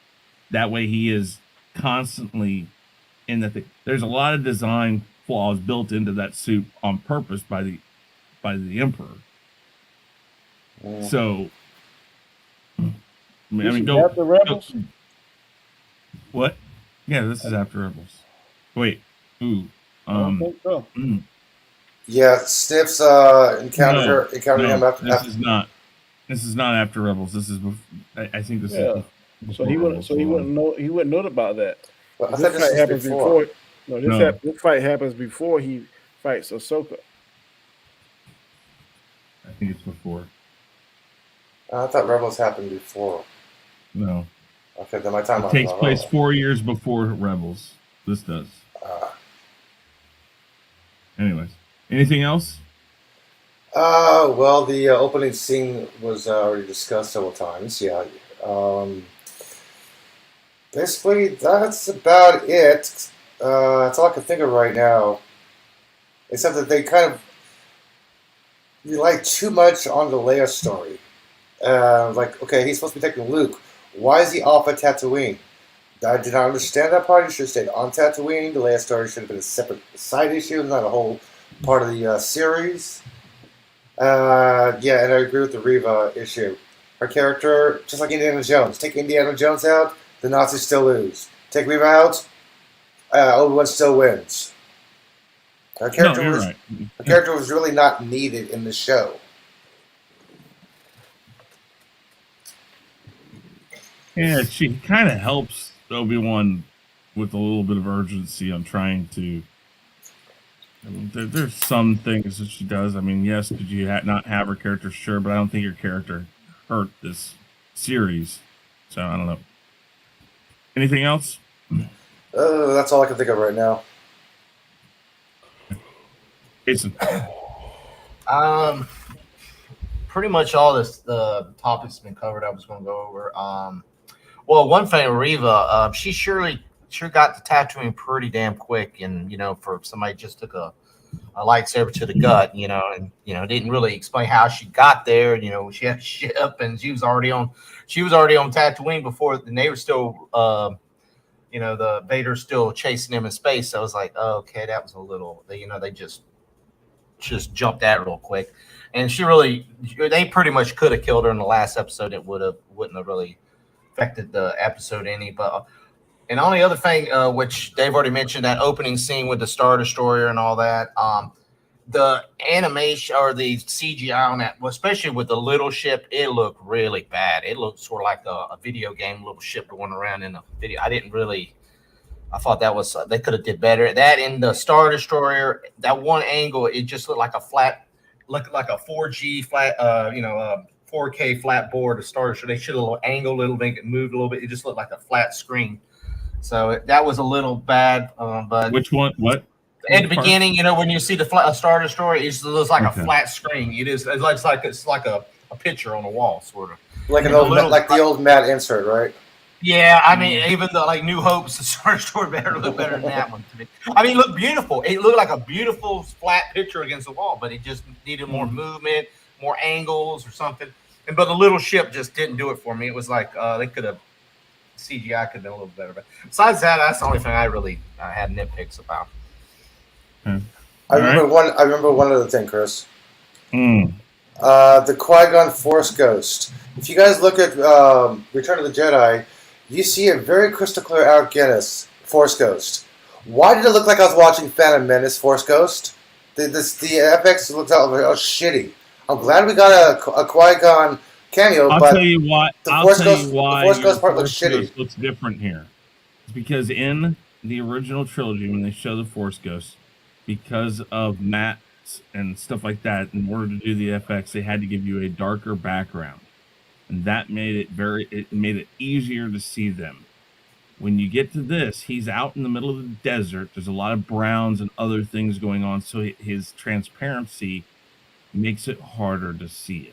That way he is constantly in the thing. There's a lot of design flaws built into that suit on purpose by the Emperor. So I mean, Got the Rebels? What? Yeah, this is after Rebels. Wait. Ooh. I don't think so. Yeah, Snips encountered him after. This is not. This is not after Rebels. This is. I think this is. Yeah. So he wouldn't. Rebels. So he wouldn't know. He wouldn't know about that. Well, I This thought this fight was happens before. before. No, No. this fight happens before he fights Ahsoka. I think it's before. I thought Rebels happened before. No. Okay, then my timeline It takes was place wrong. 4 years before Rebels. This does. Anyways, anything else? Well, the opening scene was already discussed several times. Yeah. Basically, that's about it. That's all I can think of right now. Except that they kind of rely too much on the Leia story. Like, okay, he's supposed to be taking Luke. Why is he off at Tatooine? I did not understand that part. He should have stayed on Tatooine. The Leia story should have been a separate side issue, not a whole part of the series. Yeah, and I agree with the Reva issue. Her character, just like Indiana Jones. Take Indiana Jones out, the Nazis still lose. Take Reva out, Obi-Wan still wins. Her character, you're was, right. her character was really not needed in the show. Yeah, she kind of helps Obi-Wan with a little bit of urgency on trying to. I mean, there's some things that she does. I mean, yes, could you not have her character? Sure, but I don't think your character hurt this series. So I don't know. Anything else? That's all I can think of right now. Jason. Pretty much all the topics have been covered. I was going to go over. Well, one thing, Reva, she sure got the Tatooine pretty damn quick, and for somebody just took a lightsaber to the gut, and didn't really explain how she got there. She had a ship, and she was already on Tatooine before, and they were still, the Vader's still chasing him in space. So I was like, oh, okay, that was a little, they just jumped that real quick, and they pretty much could have killed her in the last episode. It wouldn't have really affected the episode any, but. And the only other thing, which Dave already mentioned, that opening scene with the Star Destroyer and all that, the animation or the CGI on that, especially with the little ship, it looked really bad. It looked sort of like a video game little ship going around in a video. I thought that was, they could have did better. That in the Star Destroyer, that one angle, it just looked like a 4G flat, 4K flat board of Star Destroyer. They should have angled a little bit, moved a little bit. It just looked like a flat screen. So that was a little bad, but which one? What? At the beginning, when you see the Star Destroyer, it looks like a flat screen. It's like a picture on the wall, sort of. Like the old Matt insert, right? Yeah, I mean, even the New Hope's the Star Destroyer looked better than that one to me. I mean, it looked beautiful. It looked like a beautiful flat picture against the wall, but it just needed more movement, more angles, or something. But the little ship just didn't do it for me. It was like they could have. CGI could have been a little better, but besides that, that's the only thing I really had nitpicks about. I remember one other thing, Chris. The Qui-Gon Force Ghost. If you guys look at Return of the Jedi, you see a very crystal clear Alec Guinness Force Ghost. Why did it look like I was watching Phantom Menace Force Ghost? The FX looks out shitty. I'm glad we got a Qui-Gon cameo, I'll but tell you why. the Force Ghost part looks Force shitty. Ghost looks different here. It's because in the original trilogy, when they show the Force Ghost, because of mattes and stuff like that, in order to do the FX, they had to give you a darker background, and that made it easier to see them. When you get to this, he's out in the middle of the desert. There's a lot of browns and other things going on, so his transparency makes it harder to see it.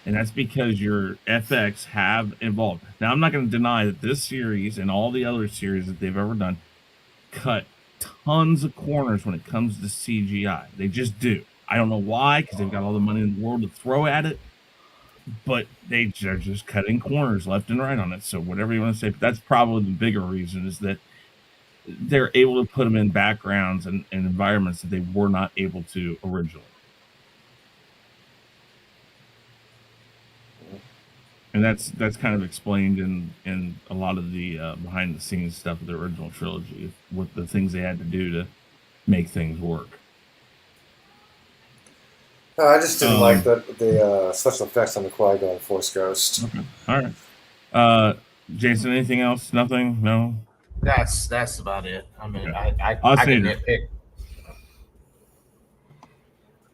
And that's because your FX have evolved. Now, I'm not going to deny that this series and all the other series that they've ever done cut tons of corners when it comes to CGI. They just do. I don't know why, because they've got all the money in the world to throw at it, but they're just cutting corners left and right on it. So whatever you want to say, but that's probably the bigger reason, is that they're able to put them in backgrounds and environments that they were not able to originally. And that's kind of explained in a lot of the behind the scenes stuff of the original trilogy, with the things they had to do to make things work. I just didn't like the special effects on the Qui-Gon Force Ghost. Okay. All right. Jason, anything else? Nothing? No? That's about it. I mean, Okay. I can Snyder. nitpick.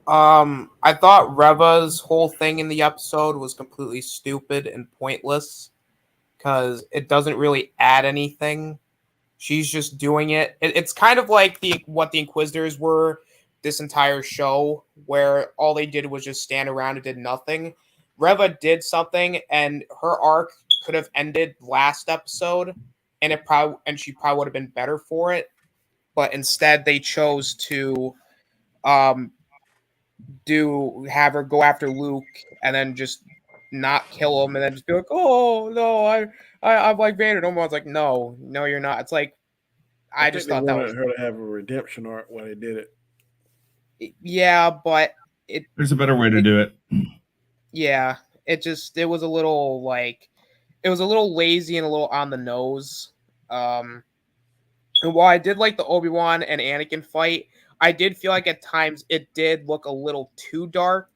I thought Reva's whole thing in the episode was completely stupid and pointless because it doesn't really add anything. She's just doing it. It's kind of like what the Inquisitors were this entire show, where all they did was just stand around and did nothing. Reva did something, and her arc could have ended last episode, and she probably would have been better for it. But instead, they chose to have her go after Luke and then just not kill him and then just be like, oh no, I'm like Vader. No one's like, no, you're not. It's like I just thought that was her to have a redemption arc when they did it. Yeah, but there's a better way to do it. Yeah, it was a little lazy and a little on the nose. And while I did like the Obi-Wan and Anakin fight, I did feel like at times it did look a little too dark,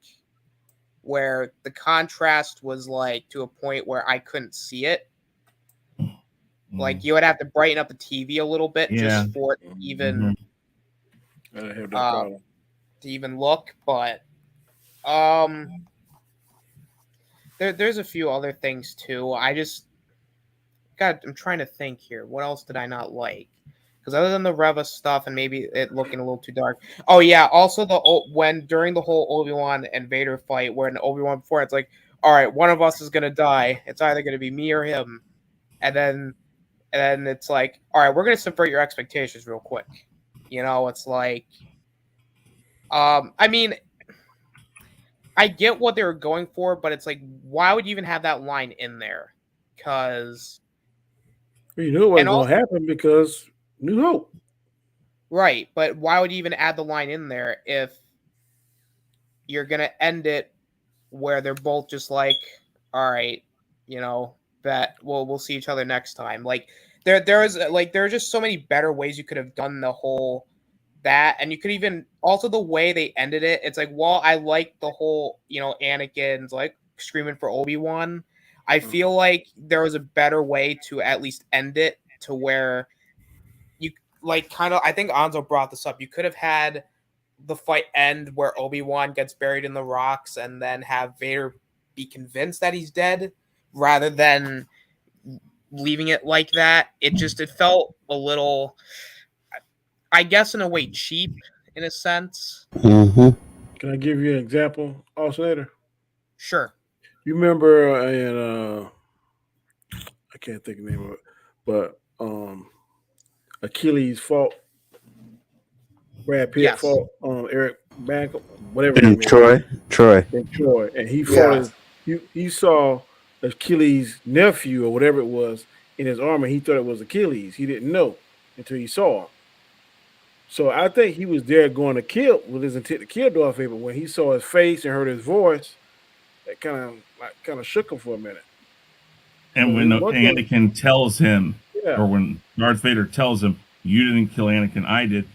where the contrast was like to a point where I couldn't see it. Like you would have to brighten up the TV a little bit just for it to even I have that problem. To even look, but there's a few other things too. I'm trying to think here. What else did I not like? Because other than the Reva stuff and maybe it looking a little too dark. Oh yeah, also during the whole Obi-Wan and Vader fight, where in Obi-Wan before it's like, all right, one of us is gonna die. It's either gonna be me or him, and then it's like, all right, we're gonna subvert your expectations real quick. It's like, I mean, I get what they were going for, but it's like, why would you even have that line in there? Because you knew it wasn't going to happen because New Hope. Right, but why would you even add the line in there if you're going to end it where they're both just like, all right, that we'll see each other next time. Like there are just so many better ways you could have done the whole that, and you could even also the way they ended it. It's like, well, I like the whole, Anakin's like screaming for Obi-Wan. I feel like there was a better way to at least end it to where you like kind of. I think Anzo brought this up. You could have had the fight end where Obi-Wan gets buried in the rocks and then have Vader be convinced that he's dead rather than leaving it like that. It felt a little, I guess, in a way cheap in a sense. Mm-hmm. Can I give you an example also later? Sure. You remember in I can't think of the name of it, but Achilles fought Brad Pitt fought Eric Bank, whatever. And Troy, and he fought. He saw Achilles' nephew or whatever it was in his armor. He thought it was Achilles. He didn't know until he saw him. So I think he was there going to kill with his intent to kill Darth Vader. But when he saw his face and heard his voice, that kind of shook him for a minute. And when Anakin tells him, or when Darth Vader tells him, "You didn't kill Anakin, I did,"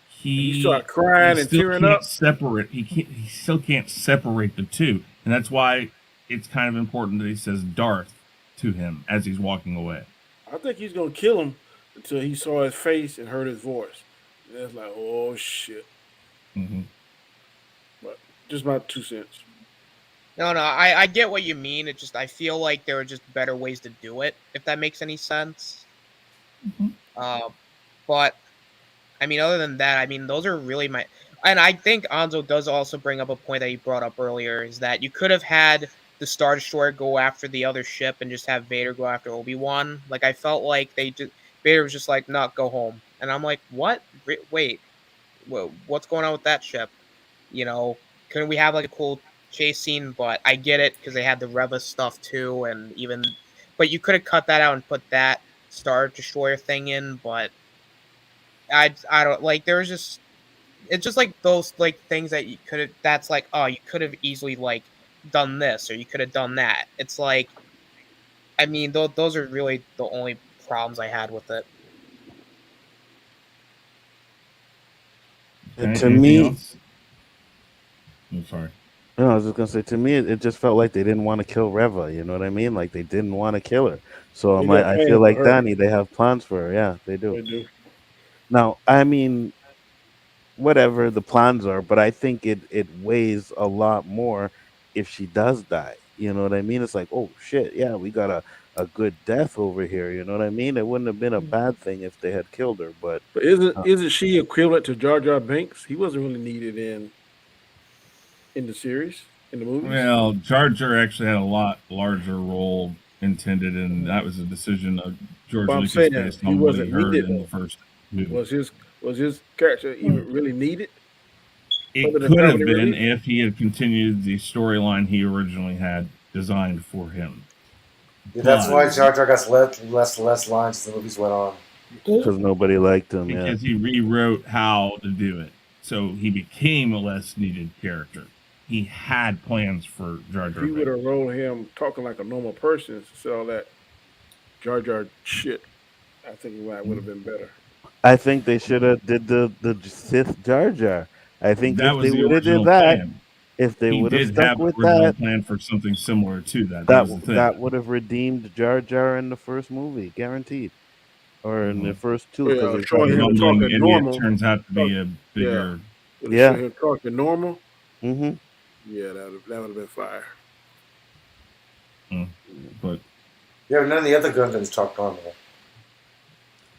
he started crying and tearing up. He still can't separate the two, and that's why it's kind of important that he says Darth to him as he's walking away. I think he's gonna kill him until he saw his face and heard his voice. And that's like, oh shit. Mm-hmm. But just my 2 cents. No, I get what you mean. It just, I feel like there are just better ways to do it, if that makes any sense. Mm-hmm. But I mean, other than that, I mean, those are really and I think Anzo does also bring up a point that he brought up earlier, is that you could have had the Star Destroyer go after the other ship and just have Vader go after Obi-Wan. Like, I felt like Vader was just like, "No, go home." And I'm like, what? Wait, what's going on with that ship? Couldn't we have like a cool chase scene? But I get it because they had the Reva stuff too, but you could have cut that out and put that Star Destroyer thing in. But I don't like. There was just, it's just like those like things that you could have. That's like, oh, you could have easily like done this or you could have done that. It's like, I mean, those are really the only problems I had with it. Okay, To anything me, else? I'm sorry. no, I was just gonna say, to me, it just felt like they didn't want to kill Reva. You know what I mean? Like they didn't want to kill her. So They got I feel plans for like her. Danny, they have plans for her. Yeah, they do. They do. Now, I mean, whatever the plans are, but I think it weighs a lot more if she does die. You know what I mean? It's like, oh shit, yeah, we got a good death over here. You know what I mean? It wouldn't have been a bad thing if they had killed her, but But isn't uh, isn't she equivalent to Jar Jar Binks? He wasn't really needed in the series, in the movies. Well, Jar Jar actually had a lot larger role intended, and that was a decision of George But I'm Lucas saying based he on what he wasn't heard needed in the though. first movie. Was his character even really needed other It than could have comedy been relief? if he had continued the storyline he originally had designed for him. Yeah, that's why But Jar Jar got less lines as the movies went on. because nobody liked him, yeah. because he rewrote how to do it, so he became a less needed character. He had plans for Jar If Jar he would Binks. have rolled him talking like a normal person instead of all that Jar Jar shit, I think it would have been better. I think they should have did the Sith Jar Jar. I think That if was they the would have did original that, plan. if they He would have did stuck have an with original that, plan for something similar to that. That was the thing. that would have redeemed Jar Jar in the first movie, guaranteed, or in the first two, because Yeah, they showing probably him Bumbling talking idiot normal. turns out to be a Yeah, bigger. would have yeah. shown him talking normal. Mm-hmm. Yeah, that would have been fire. But Yeah, none of the other Gungans talk normal.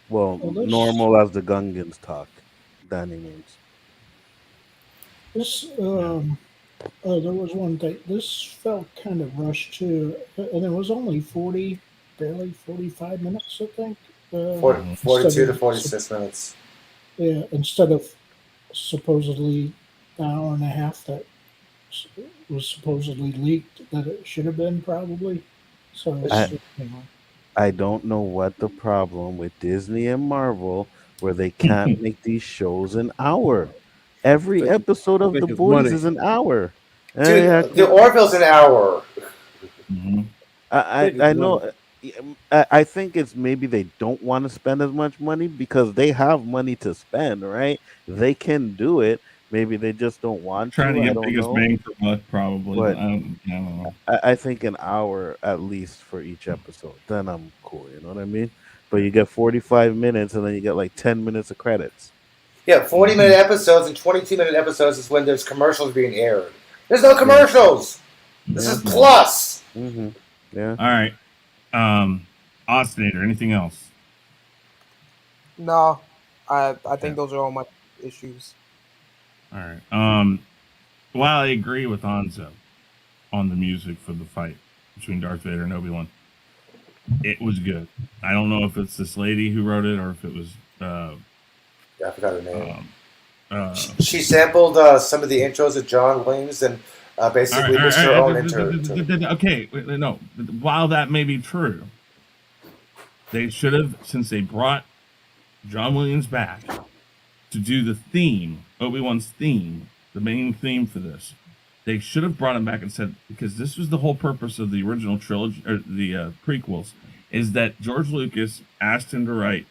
Well, Well, this normal as the Gungans talk. Danny means. this there was one thing. This felt kind of rushed too, and it was only barely 45 minutes, I think. 42 to 46 minutes. Yeah, instead of supposedly an hour and a half that was supposedly leaked that it should have been probably. So I it's, you know, I don't know what the problem with Disney and Marvel where they can't make these shows an hour. Every episode I of think The it's Boys money. is an hour. Dude, I the Orville's an hour. think it's I money. know. I think it's maybe they don't want to spend as much money because they have money to spend, right? They can do it. Maybe they just don't want trying to. to I get don't biggest know. bang for buck, probably, but But I don't know. I think an hour at least for each episode. Then I'm cool. You know what I mean? But you get 45 minutes and then you get like 10 minutes of credits. Yeah, 40-minute episodes and 22-minute episodes is when there's commercials being aired. There's no commercials. This is plus. Mm-hmm. Yeah. All right. Ostinator, anything else? No, I think those are all my issues. All right. While I agree with Anzo on the music for the fight between Darth Vader and Obi-Wan, it was good. I don't know if it's this lady who wrote it or if it was. Yeah, I forgot her name. She She sampled some of the intros of John Williams and basically mixed her own into. Okay, no. While that may be true, they should have, since they brought John Williams back to do the theme, Obi-Wan's theme, the main theme for this, they should have brought him back and said, because this was the whole purpose of the original trilogy, or the prequels, is that George Lucas asked him to write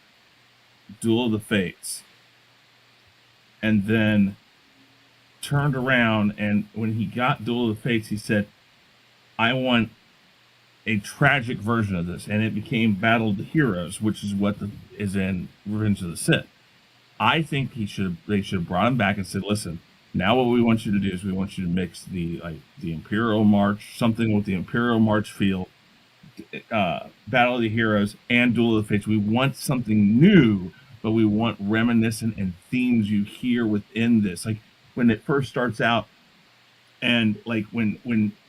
Duel of the Fates, and then turned around, and when he got Duel of the Fates, he said, I want a tragic version of this, and it became Battle of the Heroes, which is what is in Revenge of the Sith. I think they should have brought him back and said, listen, now what we want you to do is we want you to mix the Imperial March, something with the Imperial March feel, Battle of the Heroes, and Duel of the Fates. We want something new, but we want reminiscent and themes you hear within this. Like when it first starts out, and like when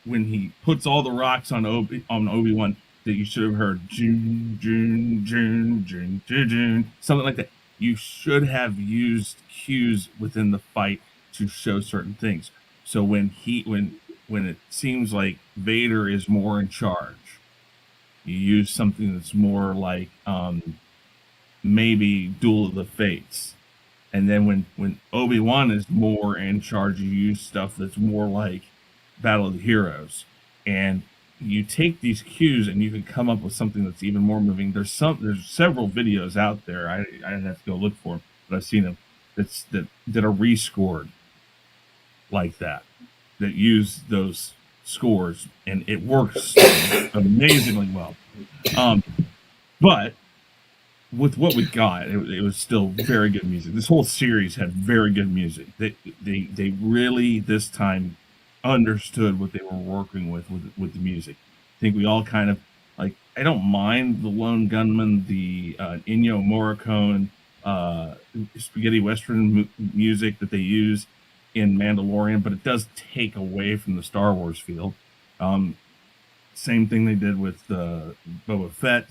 he puts all the rocks on Obi-Wan, that you should have heard June, June, June, June, June, June, something like that. You should have used cues within the fight to show certain things. So when it seems like Vader is more in charge, you use something that's more like maybe Duel of the Fates. And then when Obi-Wan is more in charge, you use stuff that's more like Battle of the Heroes, and you take these cues and you can come up with something that's even more moving. There's several videos out there. I didn't have to go look for them, but I've seen them that are rescored like that use those scores, and it works amazingly well. But with what we got, it was still very good music. This whole series had very good music. They really this time understood what they were working with the music. I think we all kind of like. I don't mind the Lone Gunman, the Ennio Morricone, spaghetti western music that they use in Mandalorian, but it does take away from the Star Wars feel. Same thing they did with Boba Fett.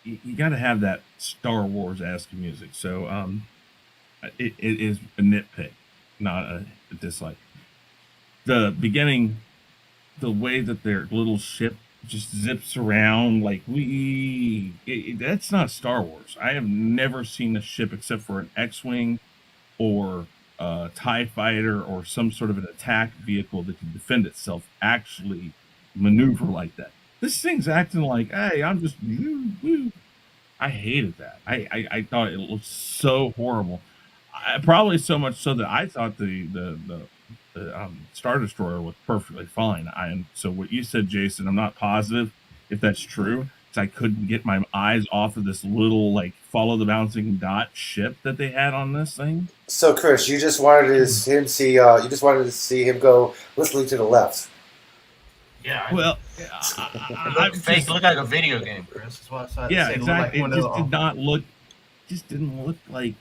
You got to have that Star Wars-esque music. So it is a nitpick, not a dislike. The beginning, the way that their little ship just zips around like that's not Star Wars. I have never seen a ship except for an X-Wing or a TIE fighter or some sort of an attack vehicle that can defend itself actually maneuver like that. This thing's acting like, hey, I'm just woo. I hated that. I thought it looked so horrible. Probably so much so that I thought the Star Destroyer was perfectly fine. So what you said, Jason, I'm not positive if that's true. I couldn't get my eyes off of this little like follow the bouncing dot ship that they had on this thing. So, Chris, you just wanted to see You just wanted to see him go listening to the left. Yeah. Well, it looked like a video game, Chris. That's what I yeah, said. exactly. It just didn't look like.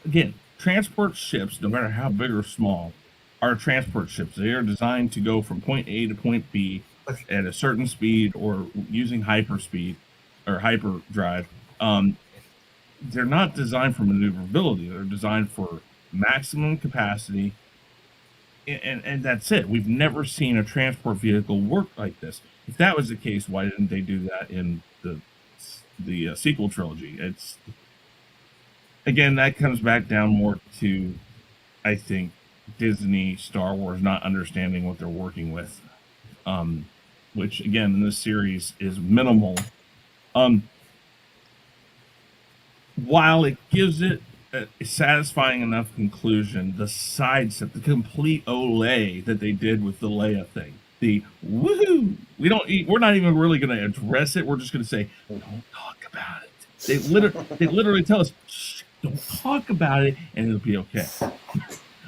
Again, transport ships, no matter how big or small, are transport ships. They are designed to go from point A to point B at a certain speed or using hyperspeed or hyperdrive. They're not designed for maneuverability. They're designed for maximum capacity. And that's it. We've never seen a transport vehicle work like this. If that was the case, why didn't they do that in the sequel trilogy? It's again, that comes back down more to, I think, Disney, Star Wars not understanding what they're working with, which again in this series is minimal. While it gives it a satisfying enough conclusion, the sidestep, the complete olay that they did with the Leia thing, the woohoo, we're not even really going to address it. We're just going to say, don't talk about it. They literally tell us, shh, don't talk about it, and it'll be okay.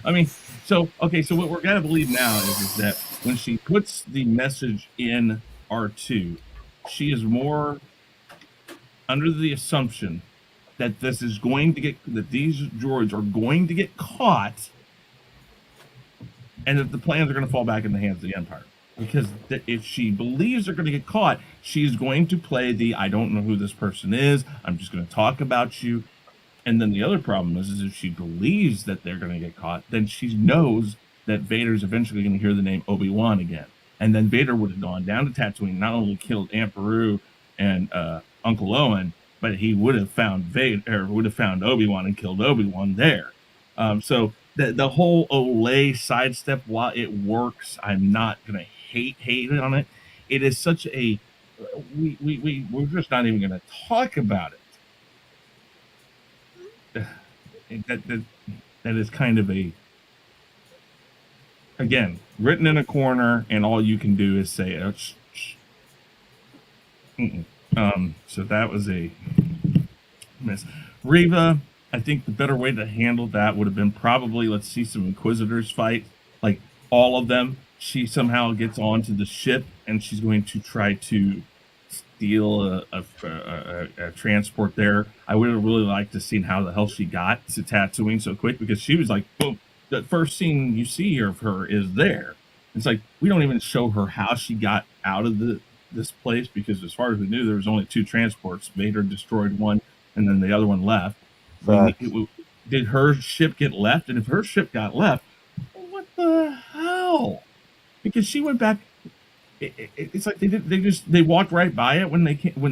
I mean, so what we're going to believe now is that when she puts the message in R2, she is more under the assumption that these droids are going to get caught, and that the plans are going to fall back in the hands of the Empire. Because if she believes they're going to get caught, she's going to play I don't know who this person is, I'm just going to talk about you. And then the other problem is if she believes that they're going to get caught, then she knows that Vader's eventually going to hear the name Obi-Wan again. And then Vader would have gone down to Tatooine, not only killed Aunt Beru and Uncle Owen, but he would have found Obi-Wan and killed Obi-Wan there. So the whole Olay sidestep, while it works, I'm not gonna hate it on it. It is such a we're just not even gonna talk about it. That is kind of again written in a corner, and all you can do is say so that was a miss. Reva, I think the better way to handle that would have been probably let's see some Inquisitors fight, like all of them. She somehow gets onto the ship and she's going to try to steal a transport there. I would have really liked to see how the hell she got to Tatooine so quick, because she was like, boom, the first scene you see of her is there. It's like we don't even show her how she got out of this place, because as far as we knew, there was only 2 transports. Vader destroyed one, and then the other one left. Did her ship get left? And if her ship got left, what the hell? Because she went back. It's like they walked right by it when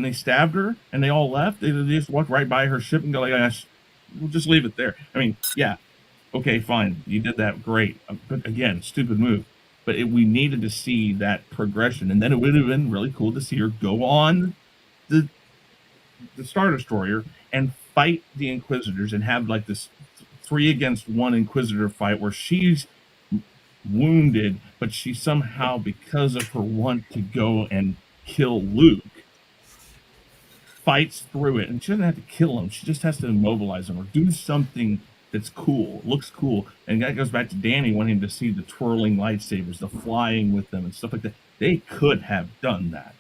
they stabbed her, and they all left. They just walked right by her ship and go like, "Gosh, we'll just leave it there." I mean, yeah, okay, fine, you did that, great, but again, stupid move. we needed to see that progression, and then it would have been really cool to see her go on the Star Destroyer and fight the Inquisitors and have like this 3 against 1 Inquisitor fight where she's wounded, but she somehow, because of her want to go and kill Luke, fights through it, and she doesn't have to kill him. She just has to immobilize him or do something that's cool, looks cool. And that goes back to Danny wanting to see the twirling lightsabers, the flying with them and stuff like that. They could have done that.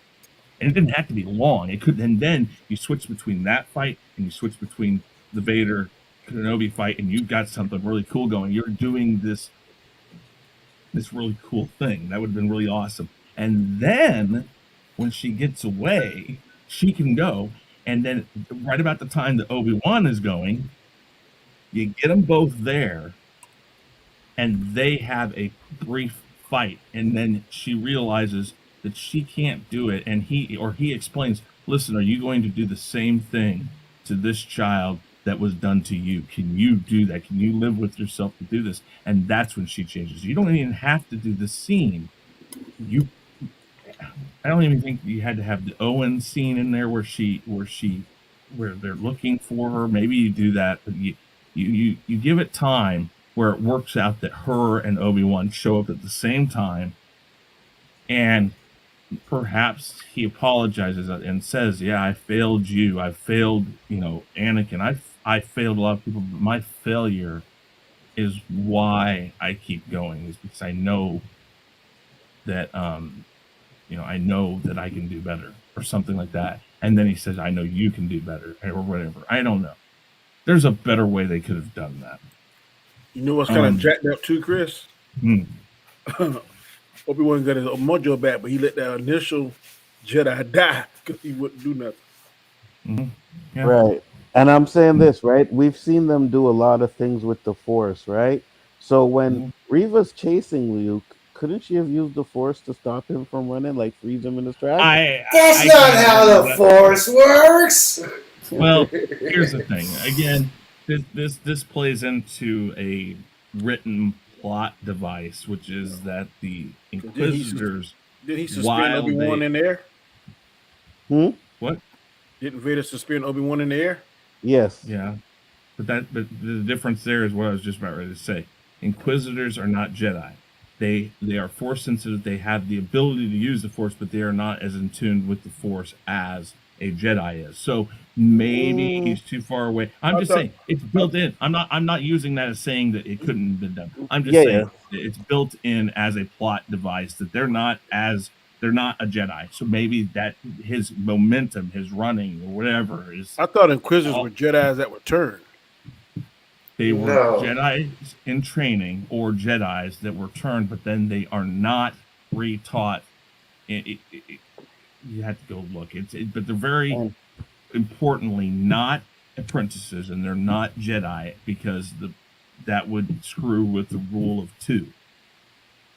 And it didn't have to be long. It could, and then you switch between that fight and you switch between the Vader Kenobi fight, and you've got something really cool going. You're doing this really cool thing. That would have been really awesome. And then when she gets away, she can go, and then right about the time that Obi-Wan is going, you get them both there, and they have a brief fight, and then she realizes that she can't do it, and he explains, listen, are you going to do the same thing to this child that was done to you? Can you do that? Can you live with yourself to do this? And that's when she changes. You don't even have to do the scene. I don't even think you had to have the Owen scene in there where they're looking for her. Maybe you do that, but you give it time where it works out that her and Obi-Wan show up at the same time, and perhaps he apologizes and says, yeah, I failed you. I failed, Anakin. I failed a lot of people, but my failure is why I keep going, is because I know that, I know that I can do better, or something like that. And then he says, I know you can do better, or whatever. I don't know. There's a better way they could have done that. You know what's kind of jacked up too, Chris? Obi-Wan got his mojo back, but he let that initial Jedi die because he wouldn't do nothing. Mm-hmm. Yeah. Right. And I'm saying this, right? We've seen them do a lot of things with the Force, right? So when Reva's chasing Luke, couldn't she have used the Force to stop him from running, like freeze him in his tracks? That's not how the Force works. Well, here's the thing. Again, this plays into a written plot device, which is that the Inquisitors. Did he suspend Obi-Wan in the air? What? Didn't Vader suspend Obi-Wan in the air? Yes. Yeah. But the difference there is what I was just about ready to say. Inquisitors are not Jedi. They are Force sensitive. They have the ability to use the Force, but they are not as in tune with the Force as a Jedi is. So maybe he's too far away. I'm just saying it's built in. I'm not using that as saying that it couldn't have been done. I'm just saying it's built in as a plot device that they're not a Jedi. So maybe that his momentum, his running or whatever is. I thought Inquisitors were Jedis that were turned. They were Jedi in training or Jedis that were turned, but then they are not retaught. You have to go look. But they're very importantly not apprentices, and they're not Jedi because that would screw with the rule of 2.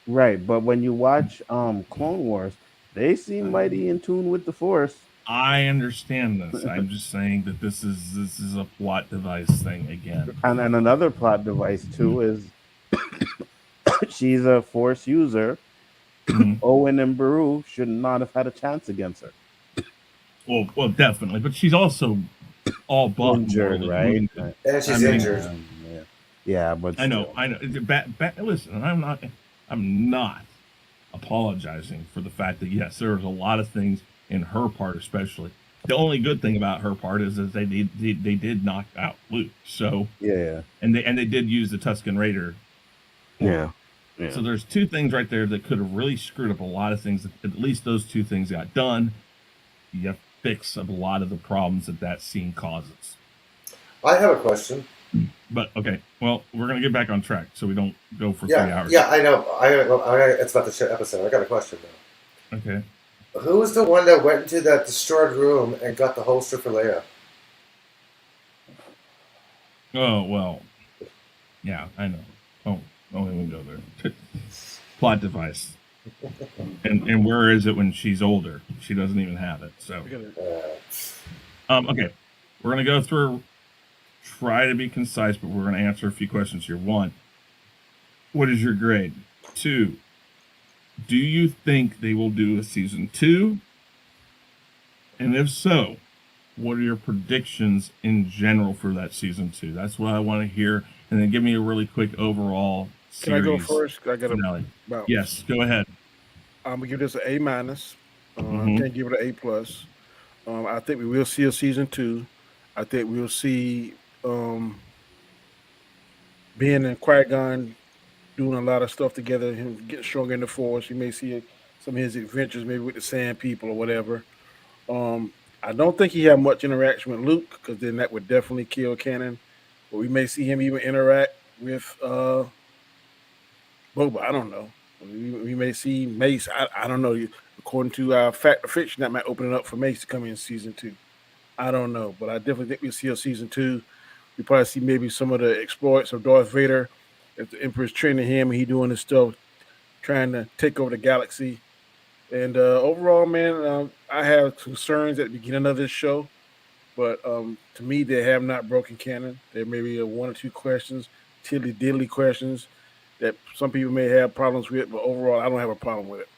Right, but when you watch Clone Wars, they seem mighty in tune with the Force. I understand this. I'm just saying that this is a plot device thing again. And then another plot device too is she's a Force user. Owen and Beru should not have had a chance against her. Well, definitely, but she's also all buff, injured, right? And she's injured. Yeah, but I know. Listen, I'm not apologizing for the fact that yes, there was a lot of things in her part, especially. The only good thing about her part is that they did knock out Luke. So and they did use the Tusken Raider. Yeah. So there's 2 things right there that could have really screwed up a lot of things. At least those 2 things got done. You fix a lot of the problems that scene causes. I have a question. But okay, well, we're gonna get back on track so we don't go for 3 hours. Yeah, I know. It's about the episode. I got a question though. Okay. Who was the one that went into that destroyed room and got the holster for Leia? Oh well, yeah, I know. Oh, don't even go there. Plot device. And where is it when she's older? She doesn't even have it. So, okay, we're gonna go through. Try to be concise, but we're gonna answer a few questions here. 1, what is your grade? 2, Do you think they will do a season 2? And if so, what are your predictions in general for that season 2? That's what I want to hear. And then give me a really quick overall Can I go series first? I got to finale. bounce. Yes, go ahead. I'm gonna give this an A minus. I Mm-hmm. can't give it an A plus. I think we will see a season 2. I think we'll see Ben and Qui-Gon doing a lot of stuff together. Him getting stronger in the Force. You may see some of his adventures, maybe with the Sand People or whatever. I don't think he had much interaction with Luke because then that would definitely kill canon. But we may see him even interact with Boba. I don't know. We may see Mace. I don't know. According to Fact or Fiction, that might open it up for Mace to come in season 2. I don't know, but I definitely think we'll see a season 2. We probably see maybe some of the exploits of Darth Vader if the Emperor's training him and he doing his stuff, trying to take over the galaxy. And overall, man, I have concerns at the beginning of this show, but to me, they have not broken canon. There may be one or two questions, tiddly diddly questions that some people may have problems with, but overall, I don't have a problem with it.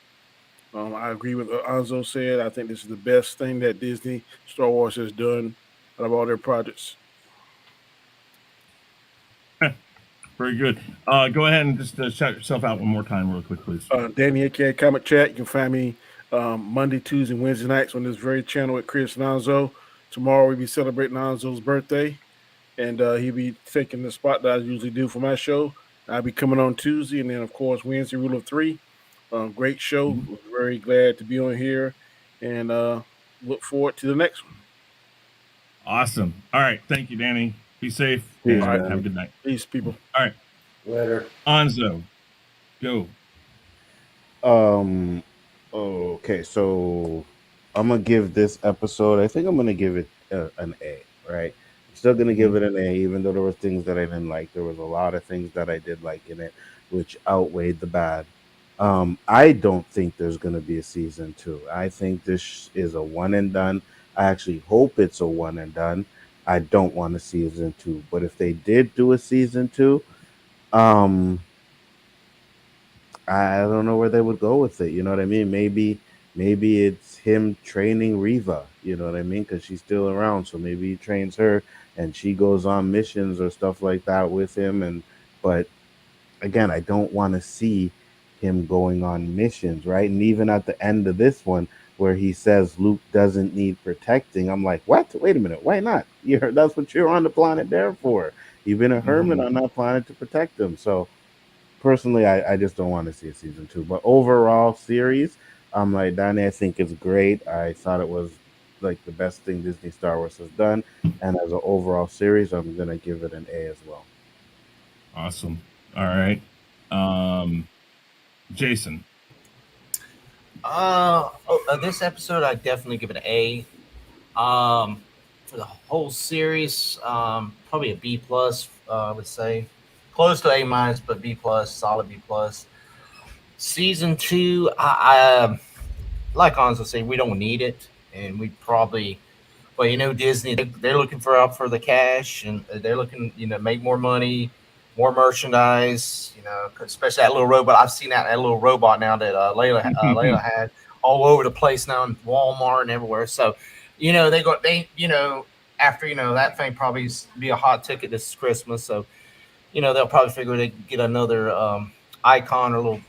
I agree with what Anzo said. I think this is the best thing that Disney Star Wars has done out of all their projects. Very good. Go ahead and just shout yourself out one more time, real quick, please. Danny aka Comic Chat. You can find me Monday, Tuesday, and Wednesday nights on this very channel with Chris and Anzo. Tomorrow we'll be celebrating Anzo's birthday, and he'll be taking the spot that I usually do for my show. I'll be coming on Tuesday, and then of course Wednesday, Rule of Three. Great show. Mhm. Very glad to be on here, and look forward to the next one. Awesome. All right. Thank you, Danny. Be safe Peace, and Danny. have a good night. Peace, people. All right. Later. Anzo, go. Okay, so I'm gonna give this episode. I think I'm gonna give it an A. Right. I'm still gonna give it an A, even though there were things that I didn't like. There was a lot of things that I did like in it, which outweighed the bad. I don't think there's gonna be a season 2. I think this is a one and done. I actually hope it's a one and done. I don't want a season 2. But if they did do a season 2, um, I don't know where they would go with it. You know what I mean? Maybe it's him training Riva. You know what I mean? Because she's still around, so maybe he trains her and she goes on missions or stuff like that with him. And but again, I don't want to see him going on missions, right? And even at the end of this one, where he says Luke doesn't need protecting, I'm like, what? Wait a minute, why not? That's what you're on the planet there for. You've been a hermit Mhm. on that planet to protect them. So personally, I just don't want to see a season 2. But overall series, I'm like Danny. I think it's great. I thought it was like the best thing Disney Star Wars has done, and as an overall series, I'm gonna give it an A as well. Awesome. All right. Jason. This episode, I definitely give it an A. For the whole series, probably a B plus. I would say close to A minus, but B plus, solid B plus. Season 2, I like Anzo say, we don't need it, and we probably, but Disney, they're looking for up for the cash, and they're looking, make more money, more merchandise, especially that little robot. I've seen that little robot now that Layla had all over the place now in Walmart and everywhere. So, after that thing probably be a hot ticket this Christmas. So, they'll probably figure they can get another icon or little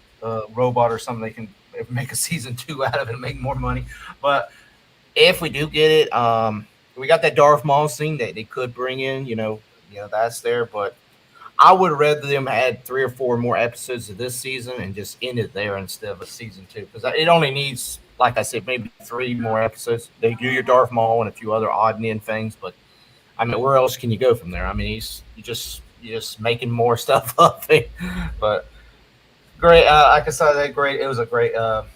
robot or something they can make a season 2 out of it and make more money. But if we do get it, we got that Darth Maul scene that they could bring in, that's there. But I would rather them add 3 or 4 more episodes of this season and just end it there instead of a season 2, because it only needs, like I said, maybe 3 more episodes. They do your Darth Maul and a few other odd and end things, but I mean, where else can you go from there? I mean, you're just making more stuff up. But great, like I said, great. It was a great. Probably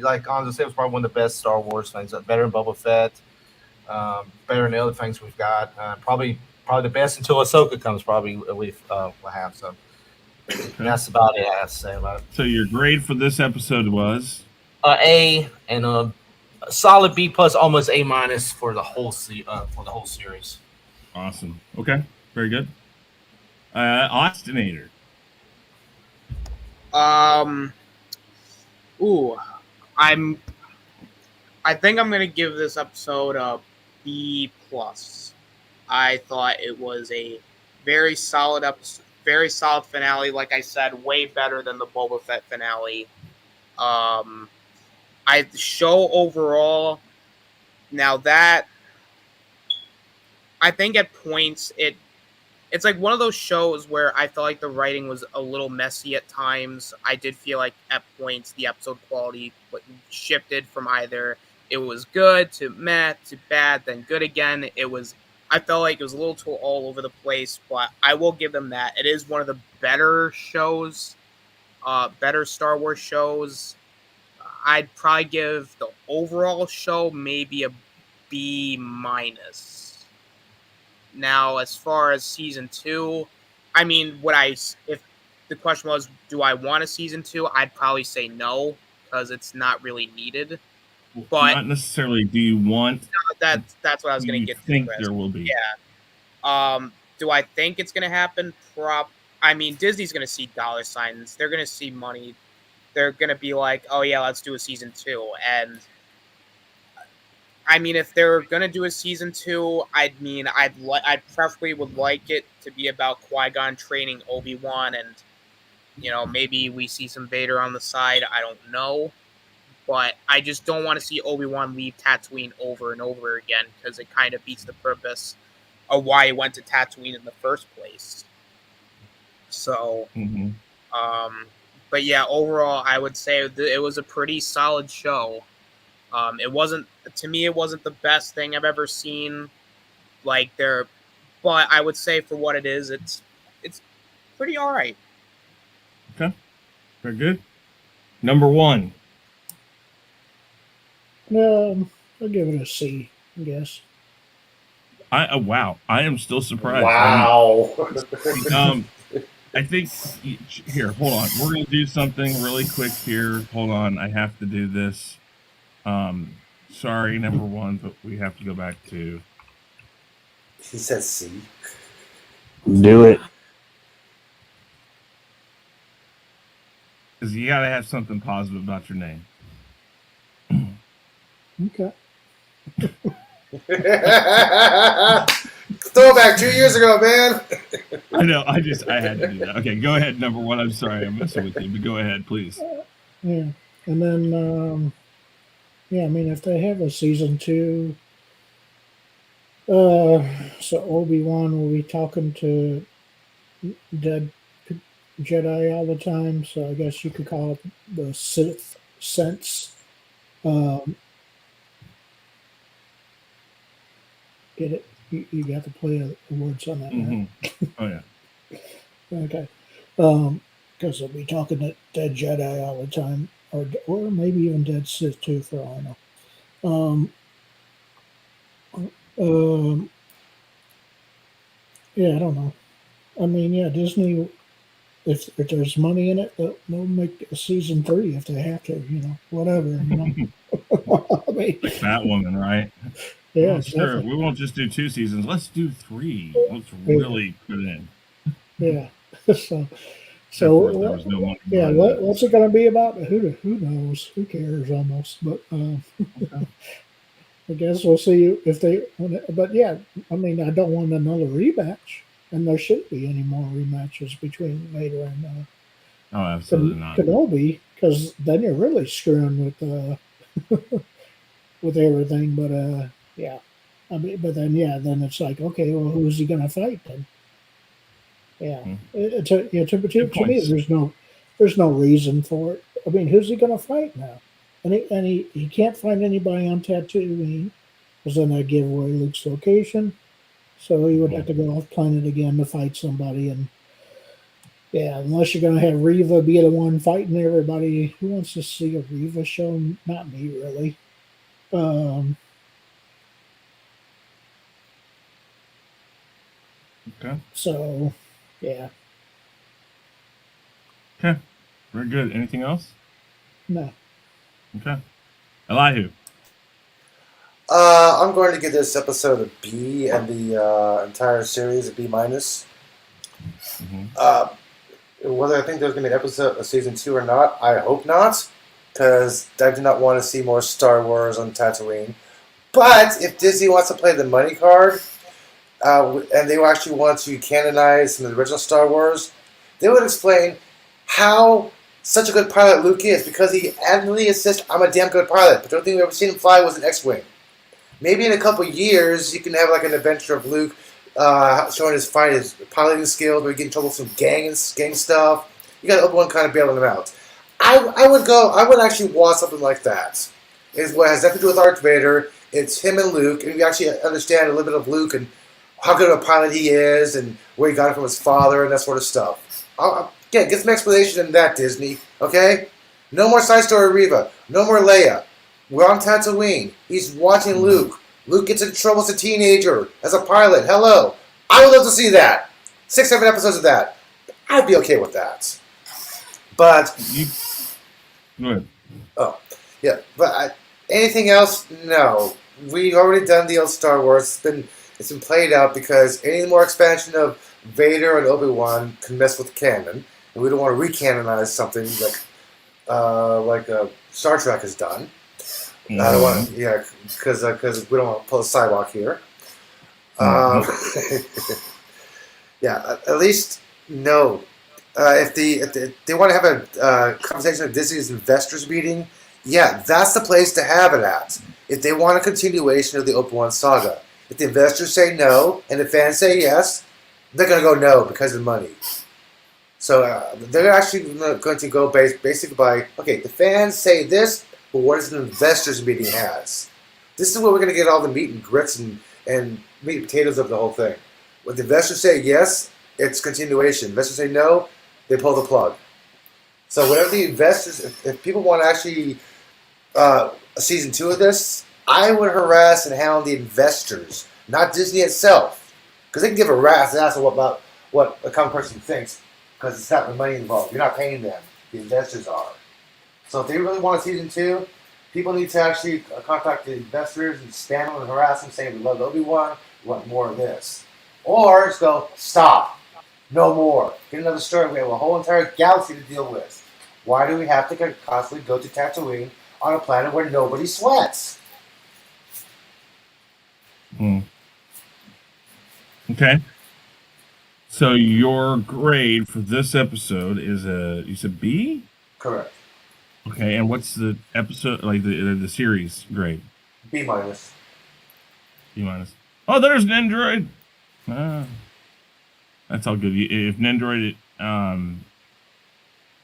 like Anzo said, it was probably one of the best Star Wars things. Better than Boba Fett, better than the other things we've got. Probably the best until Ahsoka comes. Probably we'll have. So that's about it. I have to say about it. So your grade for this episode was A and a solid B plus, almost A minus for the whole series. awesome. Okay, very good. Ostinator. Um. Ooh, I think I'm gonna give this episode a B plus. I thought it was a very solid episode, very solid finale. Like I said, way better than the Boba Fett finale. The show overall. Now that I think at points it's like one of those shows where I felt like the writing was a little messy at times. I did feel like at points the episode quality shifted from either it was good to meh to bad, then good again. I felt like it was a little too all over the place, but I will give them that. It is one of the better shows, better Star Wars shows. I'd probably give the overall show maybe a B minus. Now, as far as season 2, I mean, if the question was, do I want a season 2? I'd probably say no, because it's not really needed. But not necessarily. Do you want? That's what I was going to get to. Think there will be? Yeah. Do I think it's going to happen? I mean, Disney's going to see dollar signs. They're going to see money. They're going to be like, oh yeah, let's do a season 2. And I mean, if they're gonna do a season 2, I'd preferably would like it to be about Qui-Gon training Obi-Wan, and maybe we see some Vader on the side. I don't know, but I just don't want to see Obi-Wan leave Tatooine over and over again, because it kind of beats the purpose of why he went to Tatooine in the first place. So, but yeah, overall, I would say it was a pretty solid show. It wasn't the best thing I've ever seen. But I would say for what it is, it's pretty all right. Okay, very good. Number 1. I'll give it a C, I guess. Wow, I am still surprised. Wow. I think here, hold on. We're gonna do something really quick here. Hold on, I have to do this. Sorry, number 1, but we have to go back to. He said C. Do it. Because you gotta have something positive about your name. Okay. Throwback 2 years ago, man. I know. I had to do that. Okay, go ahead. Number 1. I'm sorry, I'm messing with you, but go ahead, please. Yeah, and then I mean, if they have a season 2, so Obi-Wan will be talking to dead Jedi all the time. So I guess you could call it the Sith sense. Get it? You got to play the words on that, right? Oh yeah. Okay. Because they'll be talking to dead Jedi all the time, or maybe even dead Sith too, for all I know. Yeah, I don't know. I mean, yeah, Disney, if there's money in it, they'll make a season 3 if they have to, whatever. I mean, Batwoman, right? Yeah, well, sure. We won't just do 2 seasons. Let's do 3. Let's really put it in. Yeah. So yeah, what's it going to be about? Who knows? Who cares almost? But I guess we'll see if they. But yeah, I mean, I don't want another rematch, and there shouldn't be any more rematches between Vader and absolutely not. Kenobi, because then you're really screwing with with everything. But yeah, I mean, but then then it's like, okay, well, who's he going to fight then? Yeah, to me, there's no reason for it. I mean, who's he going to fight now? And he can't find anybody on Tatooine, because then I give away Luke's location. So he would have to go off planet again to fight somebody. And yeah, unless you're going to have Reva be the one fighting everybody. Who wants to see a Reva show? Not me, really. Okay. So, yeah. Okay. Very good. Anything else? No. Okay. Elihu. I'm going to give this episode a B and the entire series a B minus. Whether I think there's going to be an episode of season 2 or not, I hope not, because I do not want to see more Star Wars on Tatooine. But if Disney wants to play the money card, and they actually want to canonize some of the original Star Wars, they would explain how such a good pilot Luke is, because he adamantly insists, I'm a damn good pilot, but the only thing we've ever seen him fly was an X-Wing. Maybe in a couple years, you can have like an adventure of Luke showing his piloting skills, where he get in trouble with some gang stuff. You got Obi-Wan kind of bailing him out. I would actually want something like that. It's what has nothing to do with Darth Vader. It's him and Luke, and we actually understand a little bit of Luke and how good of a pilot he is, and where he got it from his father, and that sort of stuff. Get some explanation in that, Disney. Okay? No more side story Reva. No more Leia. We're on Tatooine. He's watching Luke. Luke gets in trouble as a teenager, as a pilot. Hello. I would love to see that. 6, 7 episodes of that. I'd be okay with that. But... Go ahead. Oh, yeah. But anything else? No. We've already done the old Star Wars. It's been played out, because any more expansion of Vader and Obi-Wan can mess with canon. And we don't want to recanonize something like Star Trek has done. I don't want to, because we don't want to pull a sidewalk here. At least no. If they want to have a conversation at Disney's investors meeting, that's the place to have it at. If they want a continuation of the Obi-Wan saga, if the investors say no and the fans say yes, they're going to go no because of money. So they're actually going to go basically by, okay, the fans say this, but what does an investors meeting has? This is where we're going to get all the meat and grits and meat and potatoes of the whole thing. When the investors say yes, it's continuation. Investors say no, they pull the plug. So whatever the investors, if people want to actually a season 2 of this, I would harass and hound the investors, not Disney itself, because they can give a rat's ass about what a common person thinks, because it's not the money involved. You're not paying them. The investors are. So if they really want a season 2, people need to actually contact the investors and spam them and harass them, saying we love Obi-Wan, we want more of this. Or just go, stop. No more. Get another story. We have a whole entire galaxy to deal with. Why do we have to constantly go to Tatooine on a planet where nobody sweats? Okay. So your grade for this episode is you said B? Correct. Okay, and what's the episode, like the series grade? B minus. B minus. Oh, there's an Android. That's all good. If an Android,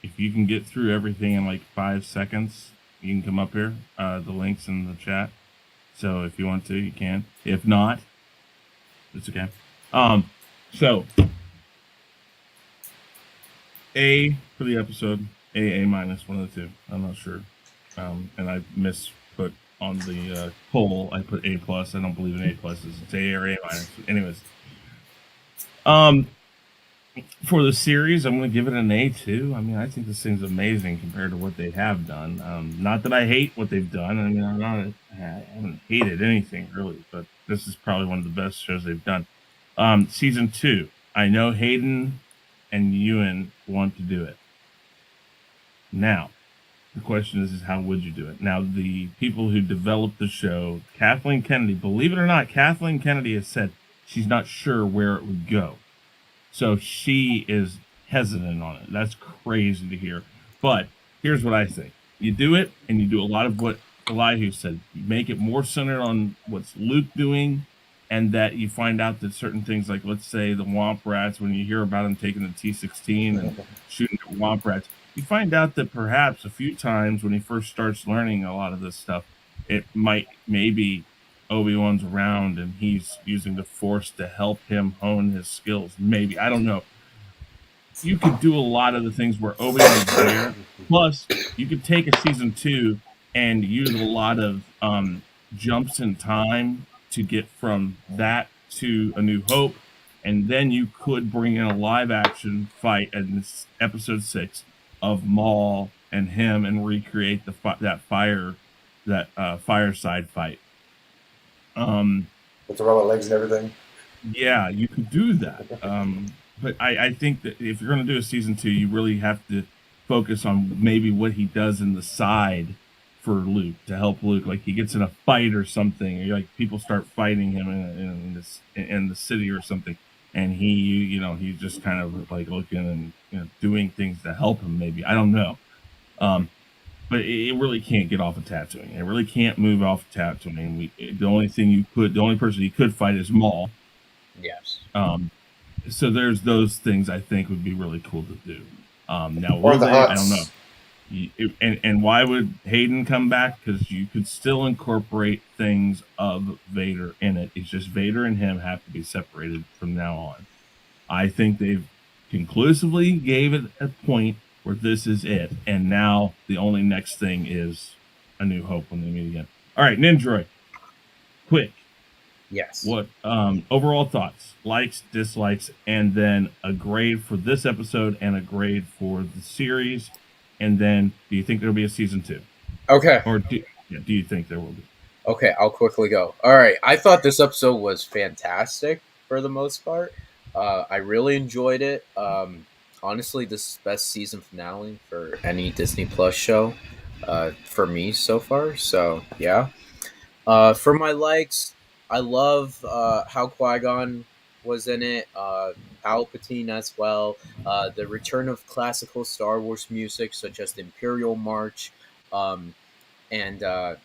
if you can get through everything in like 5 seconds, you can come up here. The link's in the chat. So if you want to, you can. If not, it's okay. So A for the episode, A minus, one of the two. I'm not sure. And I misput on the poll. I put A plus. I don't believe in A pluses. It's A or A minus. Anyways. For the series, I'm going to give it an A too. I mean, I think this thing's amazing compared to what they have done. Not that I hate what they've done. I mean, I haven't hated anything really, but this is probably one of the best shows they've done. Season 2, I know Hayden and Ewan want to do it. Now, the question is how would you do it? Now, the people who developed the show, Kathleen Kennedy, believe it or not, Kathleen Kennedy has said she's not sure where it would go. So she is hesitant on it. That's crazy to hear. But here's what I think. You do it, and you do a lot of what Elihu said. You make it more centered on what's Luke doing, and that you find out that certain things, like let's say the Womp Rats, when you hear about him taking the T-16 and shooting at Womp Rats, you find out that perhaps a few times when he first starts learning a lot of this stuff, it maybe Obi-Wan's around and he's using the Force to help him hone his skills. Maybe. I don't know. You could do a lot of the things where Obi-Wan is there. Plus, you could take a season 2 and use a lot of jumps in time to get from that to A New Hope. And then you could bring in a live-action fight in this episode 6 of Maul and him and recreate that fireside fight. With the robot legs and everything. Yeah, you could do that. but I think that if you're going to do a season 2, you really have to focus on maybe what he does in the side for Luke to help Luke. Like he gets in a fight or something, or like people start fighting him in the city or something, and he's just kind of like looking and doing things to help him. Maybe I don't know, but it really can't get off of Tatooine. It really can't move off of Tatooine. The only person he could fight is Maul. Yes. So there's those things I think would be really cool to do. Now, Or the I don't Hutts. know. And why would Hayden come back? Because you could still incorporate things of Vader in it. It's just Vader and him have to be separated from now on. I think they've conclusively gave it a point where this is it. And now the only next thing is A New Hope when they meet again. All right, Ninjroid. Quick. Yes. What overall thoughts, likes, dislikes, and then a grade for this episode and a grade for the series, and then do you think there'll be a season 2? Okay. Or do you think there will be? Okay, I'll quickly go. All right, I thought this episode was fantastic for the most part. I really enjoyed it. Honestly, this is best season finale for any Disney Plus show for me so far. So yeah. For my likes, I love how Qui-Gon was in it. Palpatine as well. The return of classical Star Wars music, such as the Imperial March, and the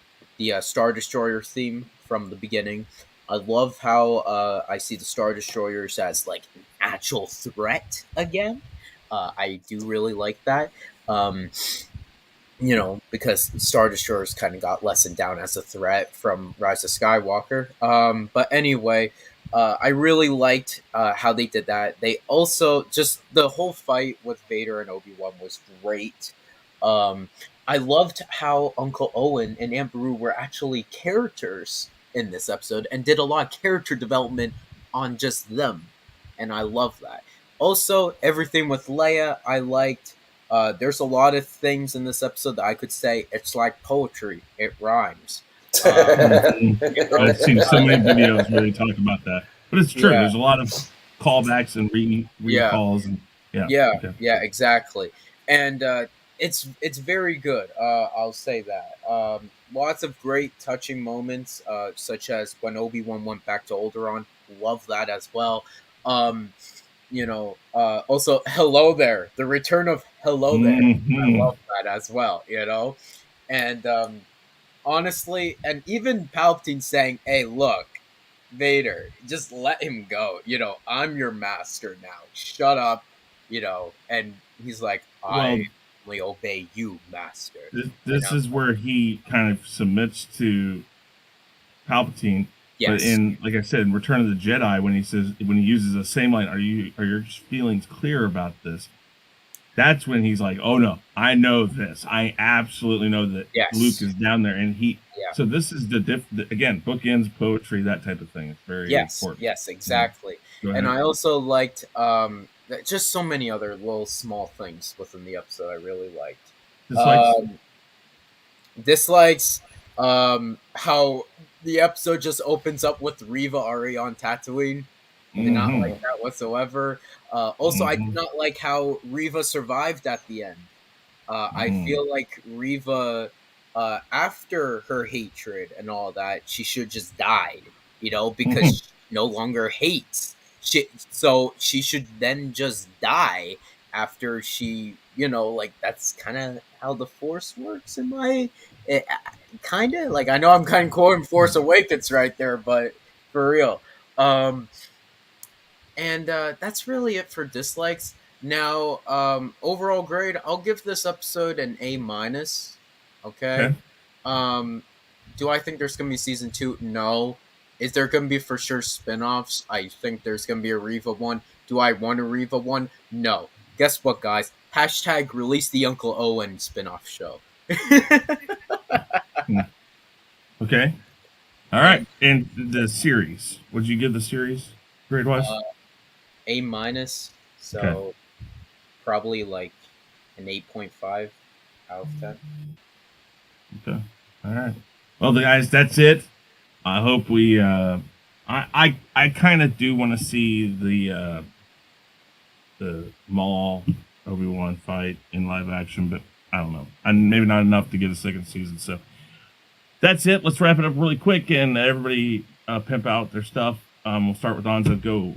Star Destroyer theme from the beginning. I love how I see the Star Destroyers as like an actual threat again. I do really like that. Because Star Destroyers kind of got lessened down as a threat from Rise of Skywalker. But anyway, I really liked how they did that. They also, just the whole fight with Vader and Obi-Wan was great. I loved how Uncle Owen and Aunt Beru were actually characters in this episode and did a lot of character development on just them. And I love that. Also, everything with Leia, I liked. There's a lot of things in this episode that I could say it's like poetry. It rhymes. I've seen so many videos where they talk about that, but it's true. Yeah. There's a lot of callbacks and recalls, and exactly. And it's very good. I'll say that. Lots of great touching moments, such as when Obi-Wan went back to Alderaan. Love that as well. Also Hello There, the return of Hello There. I love that as well, and honestly, and even Palpatine saying, hey, look, Vader, just let him go, I'm your master now, shut up, and he's like, I only obey you, master. This is where he kind of submits to Palpatine. Yes. But in, like I said, in Return of the Jedi, when he uses the same line, are your feelings clear about this? That's when he's like, oh no, I know this. I absolutely know that Luke is down there, and so this is again, bookends, poetry, that type of thing. It's very important. Yes, exactly. And I also liked just so many other little small things within the episode I really liked. Dislikes how the episode just opens up with Reva already on Tatooine. Did not like that whatsoever. Also, I did not like how Reva survived at the end. I feel like Reva, after her hatred and all that, she should just died, because she no longer hates. So she should then just die after she, that's kind of how the Force works in my... kind of like, I know I'm kind of quoting Force Awakens right there, but for real. And that's really it for dislikes. Now, overall grade, I'll give this episode an A-. Okay. Do I think there's gonna be season 2? No. Is there gonna be for sure spin-offs? I think there's gonna be a Reva one. Do I want a Reva one? No. Guess what, guys? # release the Uncle Owen spin-off show. Okay. All right. And the series. Would you give the series grade wise? A-. So probably like an 8.5 out of 10. Okay. All right. Well, guys, that's it. I hope we I kind of do want to see the the Maul Obi-Wan fight in live action, but I don't know. And maybe not enough to get a second season. So that's it. Let's wrap it up really quick and everybody pimp out their stuff. We'll start with Anzo. Go.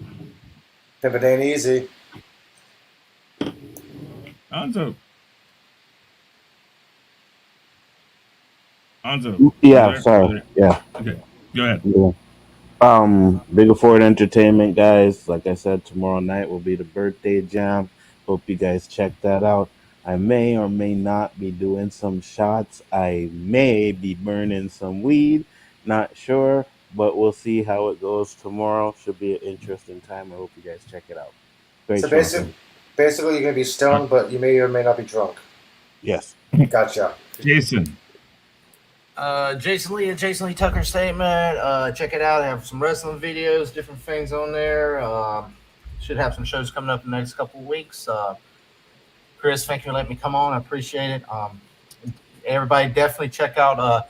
Pimp it ain't easy. Anzo. Yeah, sorry. Yeah. Okay, go ahead. Yeah. Bigger Forward Entertainment, guys. Like I said, tomorrow night will be the birthday jam. Hope you guys check that out. I may or may not be doing some shots. I may be burning some weed. Not sure, but we'll see how it goes tomorrow. Should be an interesting time. I hope you guys check it out. Great So show. basically, you're going to be stoned, but you may or may not be drunk. Yes. Gotcha. Jason. Jason Lee Tucker Statement. Check it out. I have some wrestling videos, different things on there. Should have some shows coming up in the next couple of weeks. Chris, thank you for letting me come on. I appreciate it. Everybody definitely check out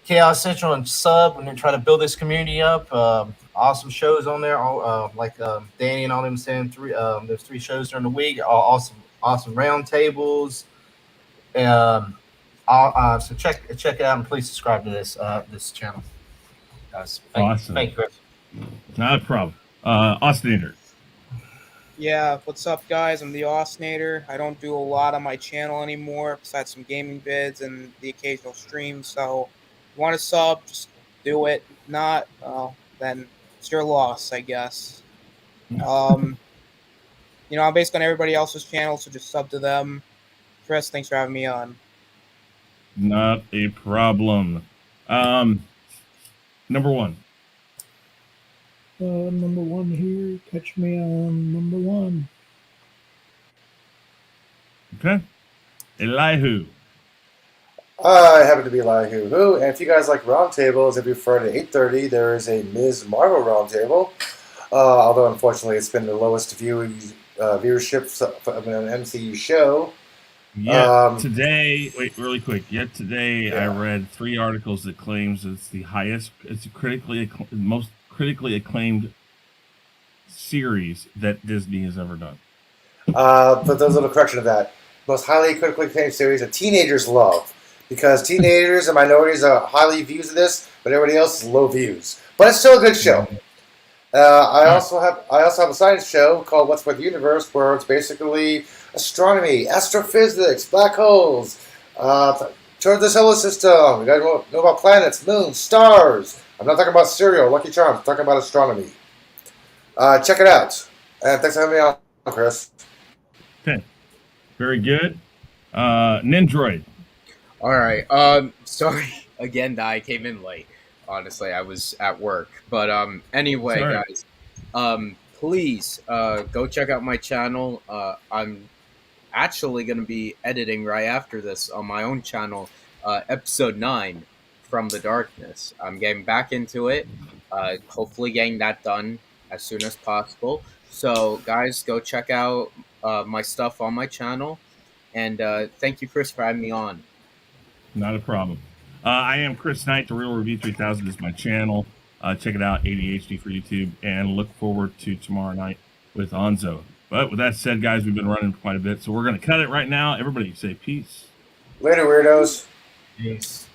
Khaos Central and sub and then try to build this community up. Awesome shows on there. Like Danny and all them saying there's 3 shows during the week. Awesome roundtables. So check it out and please subscribe to this channel. Guys, Awesome. Thank you, Chris. Not a problem. Austinator. Yeah, what's up, guys? I'm the Austinator. I don't do a lot on my channel anymore, besides some gaming vids and the occasional stream. So, if you want to sub, just do it. If not, then it's your loss, I guess. I'm based on everybody else's channel, so just sub to them. Chris, thanks for having me on. Not a problem. Number 1. Number 1 here. Catch me on number 1. Okay. Elihu. I happen to be Elihu. And if you guys like roundtables, every Friday at 8:30, there is a Ms. Marvel roundtable. Although, unfortunately, it's been the lowest viewership of an MCU show. Today, wait, really quick. I read 3 articles that claims it's the highest, most critically acclaimed series that Disney has ever done. But there's a little correction of that. Most highly critically acclaimed series that teenagers love. Because teenagers and minorities are highly views of this, but everybody else is low views. But it's still a good show. I also have a science show called What's With the Universe, where it's basically astronomy, astrophysics, black holes, towards the solar system. We got to know about planets, moons, stars. I'm not talking about cereal, Lucky Charms. I'm talking about astronomy. Check it out. And thanks for having me on, Chris. Okay. Very good. Nindroid. All right. Sorry again that I came in late. Honestly, I was at work. But anyway, Sorry. guys, please go check out my channel. I'm actually going to be editing right after this on my own channel, episode 9 from the Darkness. I'm getting back into it. Hopefully getting that done as soon as possible. So, guys, go check out my stuff on my channel. And thank you, Chris, for having me on. Not a problem. I am Chris Knight. The Real Review 3000 is my channel. Check it out, ADHD for YouTube, and look forward to tomorrow night with Anzo. But with that said, guys, we've been running quite a bit, so we're going to cut it right now. Everybody say peace. Later, weirdos. Peace.